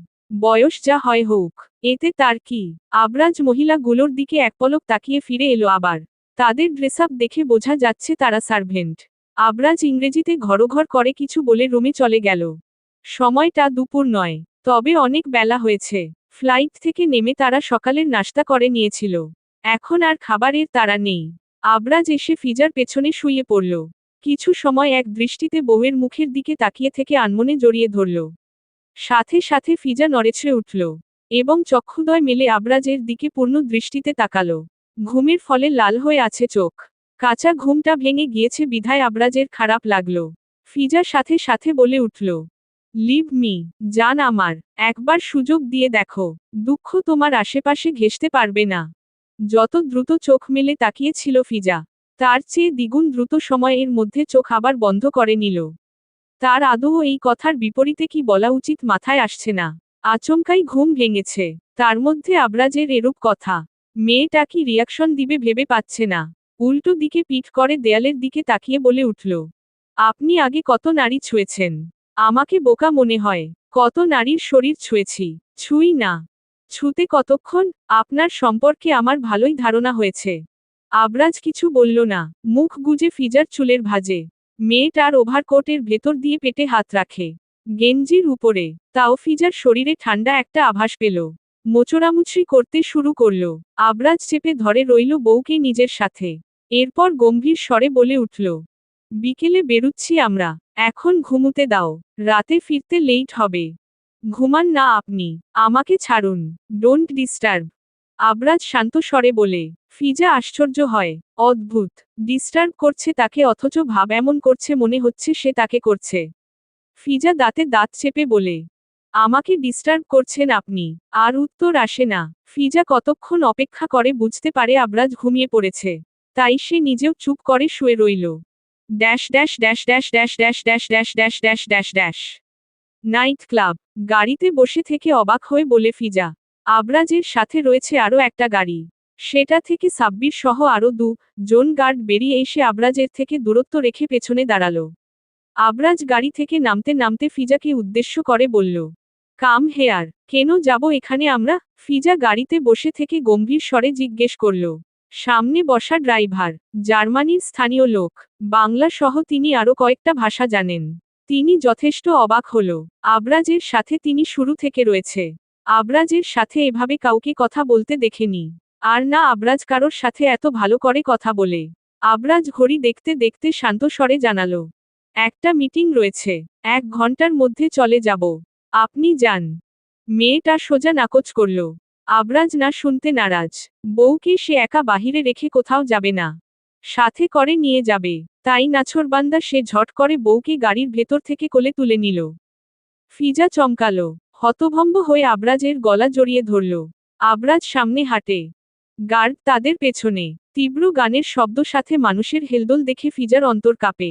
বয়স যা হয় হোক, এতে তার কি? আবরাজ মহিলাগুলোর দিকে এক পলক তাকিয়ে ফিরে এলো আবার। তাদের ড্রেসআপ দেখে বোঝা যাচ্ছে তারা সার্ভেন্ট। আবরাজ ইংরেজিতে ঘরঘর করে কিছু বলে রুমে চলে গেল। সময়টা দুপুর নয়, তবে অনেক বেলা হয়েছে। ফ্লাইট থেকে নেমে তারা সকালের নাস্তা করে নিয়েছিল। এখন আর খাবারের তাড়া নেই। আবরাজ এসে ফিজার পেছনে শুয়ে পড়ল। কিছু সময় এক দৃষ্টিতে বউয়ের মুখের দিকে তাকিয়ে থেকে আনমনে জড়িয়ে ধরল। সাথে সাথে ফিজা নড়েচড়ে উঠল এবং চক্ষুদ্বয় মেলে আবরাজের দিকে পূর্ণ দৃষ্টিতে তাকালো। ঘুমের ফলে লাল হয়ে আছে চোখ। কাঁচা ঘুমটা ভেঙে গিয়েছে বিধায় আবরাজের খারাপ লাগলো। ফিজা সাথে সাথে বলে উঠল, লিভ মি, জান আমার, একবার সুযোগ দিয়ে দেখো। দুঃখ তোমার আশেপাশে ঘেঁষতে পারবে না। যত দ্রুত চোখ মেলে তাকিয়েছিল ফিজা, তার চেয়ে দ্বিগুণ দ্রুত সময়ের মধ্যে চোখ আবার বন্ধ করে নিল। তার আদৌ এই কথার বিপরীতে কি বলা উচিত মাথায় আসছে না। আচমকাই ঘুম ভেঙেছে। তার মধ্যে আবরাজের এরূপ কথা। মেয়েটা কি রিয়াকশন দিবে ভেবে পাচ্ছে না। উল্টো দিকে পিঠ করে দেয়ালের দিকে তাকিয়ে বলে উঠল, আপনি আগে কত নারী ছুঁয়েছেন? আমাকে বোকা মনে হয়? কত নারীর শরীর ছুঁয়েছি? ছুঁই না। ছুঁতে কতক্ষণ? আপনার সম্পর্কে আমার ভালোই ধারণা হয়েছে। আবরাজ কিছু বলল না। মুখ গুজে ফিজার চুলের ভাঁজে। মেয়েটার ওভারকোটের ভেতর দিয়ে পেটে হাত রাখে। গেঞ্জির উপরে। তাও ফিজার শরীরে ঠান্ডা একটা আভাস পেল। মোচড়ামুচড়ি করতে শুরু করল। আবরাজ চেপে ধরে রইল বউকে নিজের সাথে। এরপর গম্ভীর স্বরে বলে উঠল, বিকেলে বেরুচ্ছি আমরা, এখন ঘুমুতে দাও, রাতে ফিরতে লেট হবে। ঘুমান না আপনি, আমাকে ছাড়ুন, ডোন্ট ডিস্টার্ব। আবরাজ শান্ত স্বরে বলে। ফিজা আশ্চর্য হয়, অদ্ভুত, ডিস্টার্ব করছে তাকে অথচ ভাব এমন করছে মনে হচ্ছে সে তাকে করছে। ফিজা দাঁতে দাঁত চেপে বলে, আমাকে ডিস্টার্ব করছেন আপনি। আর উত্তর আসে না। ফিজা কতক্ষণ অপেক্ষা করে বুঝতে পারে আবরাজ ঘুমিয়ে পড়েছে। তাই সে নিজেও চুপ করে শুয়ে রইল। Dash dash dash dash dash dash dash dash dash dash dash dash. Night club. গাড়িতে বসে থেকে অবাক হয়ে বলে ফিজা, আবরাজের সাথে রয়েছে আরও একটা গাড়ি। সেটা থেকে সাব্বির সহ আরও জন গার্ড বেরিয়ে এসে আবরাজের থেকে দূরত্ব রেখে পেছনে দাঁড়ালো। আবরাজ গাড়ি থেকে নামতে নামতে ফিজাকে উদ্দেশ্য করে বলল, কাম হেয়ার। কেন যাব এখানে আমরা? ফিজা গাড়িতে বসে থেকে গম্ভীর স্বরে জিজ্ঞেস করল। সামনে বসা ড্রাইভার জার্মানির স্থানীয় লোক, বাংলা সহ তিনি আরও কয়েকটা ভাষা জানেন। তিনি যথেষ্ট অবাক হল। আবরাজের সাথে তিনি শুরু থেকে রয়েছে। আবরাজের সাথে এভাবে কাউকে কথা বলতে দেখেনি। আর না আবরাজ কারোর সাথে এত ভালো করে কথা বলে। আবরাজ ঘড়ি দেখতে দেখতে শান্ত স্বরে জানালো, একটা মিটিং রয়েছে, 1 ঘন্টার মধ্যে চলে যাব। আপনি যান। মেয়েটা সোজা নাকচ করল। আবরাজ না শুনতে নারাজ। বউকে সে একা বাহিরে রেখে কোথাও যাবে না, সাথে করে নিয়ে যাবে। তাই নাছোড়বান্দা সে ঝট করে বউকে গাড়ির ভেতর থেকে কোলে তুলে নিল। ফিজা চমকালো, হতভম্ব হয়ে আবরাজের গলা জড়িয়ে ধরল। আবরাজ সামনে হাঁটে, গার্ড তাদের পেছনে। তীব্র গানের শব্দ সাথে মানুষের হেলদোল দেখে ফিজার অন্তর কাঁপে।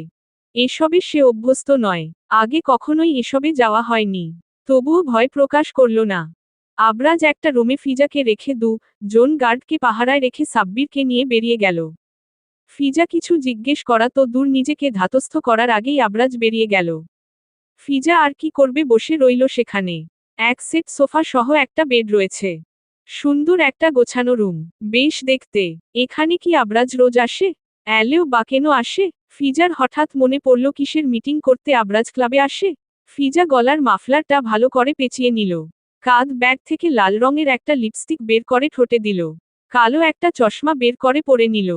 এসবে সে অভ্যস্ত নয়, আগে কখনোই এসবে যাওয়া হয়নি। তবুও ভয় প্রকাশ করল না। আবরাজ একটা রুমে ফিজাকে রেখে জন গার্ডকে পাহারায় রেখে সাব্বিরকে নিয়ে বেরিয়ে গেল। ফিজা কিছু জিজ্ঞেস করা তো দূর, নিজেকে ধাতস্থ করার আগেই আবরাজ বেরিয়ে গেল। ফিজা আর কি করবে, বসে রইল সেখানে। এক সেট সোফা সহ একটা বেড রয়েছে। সুন্দর একটা গোছানো রুম, বেশ দেখতে। এখানে কি আবরাজ রোজ আসে? এলেও বা কেন আসে? ফিজার হঠাৎ মনে পড়ল কিসের মিটিং করতে আবরাজ ক্লাবে আসে। ফিজা গলার মাফলারটা ভালো করে পেঁচিয়ে নিল। কাঁধ ব্যাগ থেকে লাল রঙের একটা লিপস্টিক বের করে ঠোঁটে দিল। কালো একটা চশমা বের করে পরে নিল।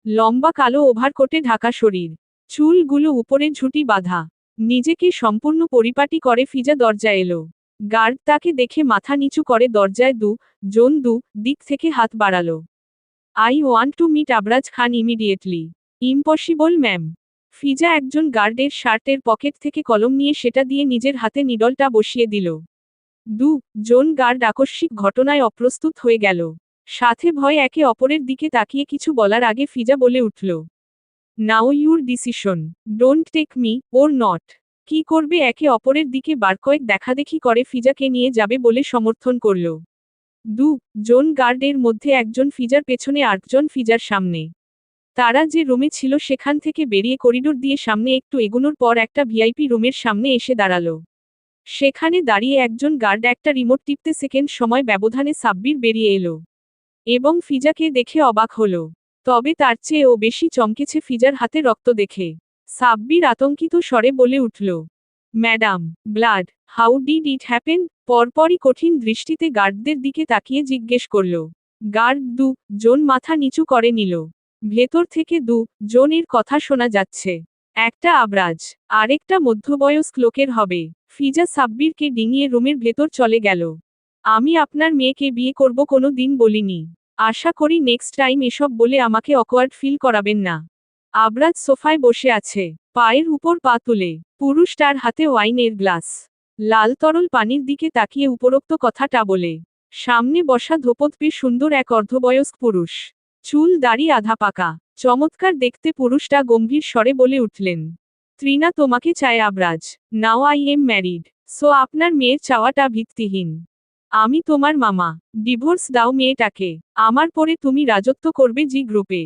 লম্বা কালো ওভারকোটে ঢাকা শরীর, চুলগুলো উপরে ঝুঁটি বাঁধা। নিজেকে সম্পূর্ণ পরিপাটি করে ফিজা দরজা এলো। গার্ড তাকে দেখে মাথা নিচু করে দরজায় জন দিক থেকে হাত বাড়ালো। I want to meet Abraj Khan immediately. Impossible ma'am. Fiza একজন গার্ডের শার্টের পকেট থেকে কলম নিয়ে সেটা দিয়ে নিজের হাতে নিডলটা বসিয়ে দিল। জন গার্ড আকস্মিক ঘটনায় অপ্রস্তুত হয়ে গেল। সাথে ভয় একে অপরের দিকে তাকিয়ে কিছু বলার আগে ফিজা বলে উঠল, now your decision, don't take me or not. কি করবে? একে অপরের দিকে বারকয়েক দেখাদেখি করে ফিজাকে নিয়ে যাবে বলে সমর্থন করল। জন গার্ডের মধ্যে একজন ফিজার পেছনে, আরেকজন ফিজার সামনে। তারা যে রুমে ছিল সেখান থেকে বেরিয়ে করিডোর দিয়ে সামনে একটু এগোনোর পর একটা ভিআইপি রুমের সামনে এসে দাঁড়ালো। সেখানে দাঁড়িয়ে একজন গার্ড একটা রিমোট টিপতে সেকেন্ড সময় ব্যবধানে সাব্বির বেরিয়ে এলো এবং ফিজাকে দেখে অবাক হলো। তবে তার চেয়েও বেশি চমকেছে ফিজার হাতে রক্ত দেখে। সাব্বির আতঙ্কিত স্বরে বলে উঠল, madam, blood, how did it happen? পরপরই কঠিন দৃষ্টিতে গার্ডদের দিকে তাকিয়ে জিজ্ঞেস করল। গার্ড জন মাথা নিচু করে নিল। ভেতর থেকে জনের কথা শোনা যাচ্ছে। একটা আবরাজ, আরেকটা মধ্যবয়স্ক লোকের হবে। ফিজা সাব্বিরকে ডিঙিয়ে রুমের ভেতর চলে গেল। আমি আপনার মেয়েকে বিয়ে করব কোনো দিন বলিনি। আশা করি নেক্সট টাইম এসব বলে আমাকে অকওয়ার্ড ফিল করাবেন না। আবরাজ সোফায় বসে আছে, পায়ের উপর পা তুলে। পুরুষটার হাতে ওয়াইনের গ্লাস। লাল তরল পানির দিকে তাকিয়ে উপরোক্ত কথাটা বলে। সামনে বসা ধোপতপে সুন্দর এক অর্ধবয়স্ক পুরুষ। চুল দাড়ি আধা পাকা, চমৎকার দেখতে। পুরুষটা গম্ভীর স্বরে বলে উঠলেন, ত্রিনা তোমাকে চায় Abraj. Now I am married, so আপনার মেয়ের চাওয়াটা ভিত্তিহীন। আমি তোমার মামা। ডিভোর্স দাও মেয়েটাকে। আমার পরে তুমি রাজত্ব করবে জি গ্রুপে।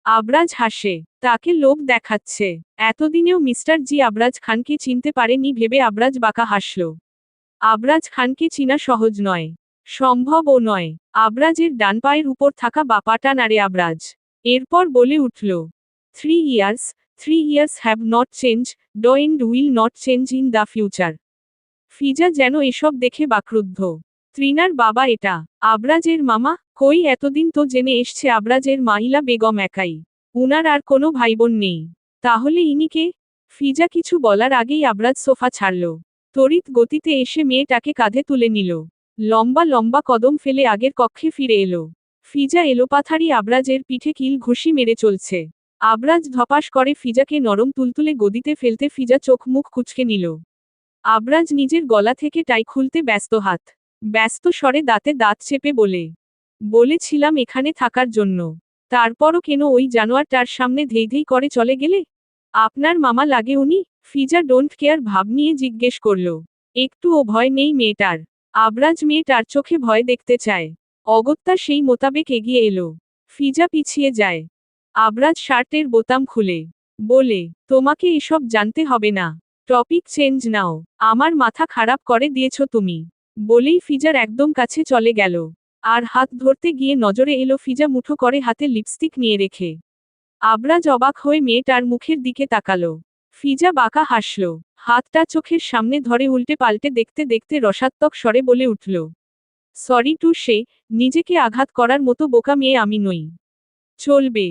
আবরাজ হাসে, তাকে লোভ দেখাচ্ছে। এতদিনেও মিস্টার জি আবরাজ খানকে চিনতে পারেনি ভেবে আবরাজ বাঁকা হাসল। আবরাজ খানকে চিনা সহজ নয়, সম্ভবও নয়। আবরাজের ডান পায়ের উপর থাকা বাপাটা নাড়ে আবরাজ। এরপর বলে উঠল, 3 years have not change, and will not change in the future. Fiza যেন এসব দেখে বাকরুদ্ধ। ত্রিনার বাবা এটা আবরাজের মামা? কই, এতদিন তো জেনে এসছে আবরাজের মাইলা বেগম একাই, উনার আর কোনো ভাইবোন নেই। তাহলে ইনি কে? ফিজা কিছু বলার আগেই আবরাজ সোফা ছাড়ল। তড়িৎ গতিতে এসে মেয়েটাকে কাঁধে তুলে নিল। লম্বা লম্বা কদম ফেলে আগের কক্ষে ফিরে এলো। ফিজা এলোপাথারি আবরাজের পিঠে কিল ঘুষি মেরে চলছে। আবরাজ ধপাস করে ফিজাকে নরম তুলতুলে গদিতে ফেলতে ফিজা চোখ মুখ কুঁচকে নিল। আবরাজ নিজের গলা থেকে টাই খুলতে ব্যস্ত, হাত ব্যস্ত স্বরে দাঁতে দাঁত চেপে বলেছিলাম এখানে থাকার জন্য। তারপরও কেন ওই জানোয়ারটার সামনে ধেই ধেই করে চলে গেলে? আপনার মামা লাগে উনি? ফিজা ডোন্ট কেয়ার ভাব নিয়ে জিজ্ঞেস করল। একটুও ভয় নেই মেয়েটার। আবরাজ মেয়েটার চোখে ভয় দেখতে চায়। অগত্যা সেই মোতাবেক এগিয়ে এলো। ফিজা পিছিয়ে যায়। আবরাজ শার্টের বোতাম খুলে বলে, তোমাকে এসব জানতে হবে না। টপিক চেঞ্জ নাও। আমার মাথা খারাপ করে দিয়েছ তুমি। বলেই ফিজার একদম কাছে চলে গেল। আর হাত ধরতে গিয়ে নজরে এলো ফিজা মুঠো করে হাতে লিপস্টিক নিয়ে রেখে। আবরাজ অবাক হয়ে মেয়েটার মুখের দিকে তাকালো। ফিজা বাঁকা হাসল। হাতটা চোখের সামনে ধরে উল্টে পাল্টে দেখতে দেখতে রসাত্মক স্বরে বলে উঠল, সরি টু সে, নিজেকে আঘাত করার মতো বোকা মেয়ে আমি নই। চলবে।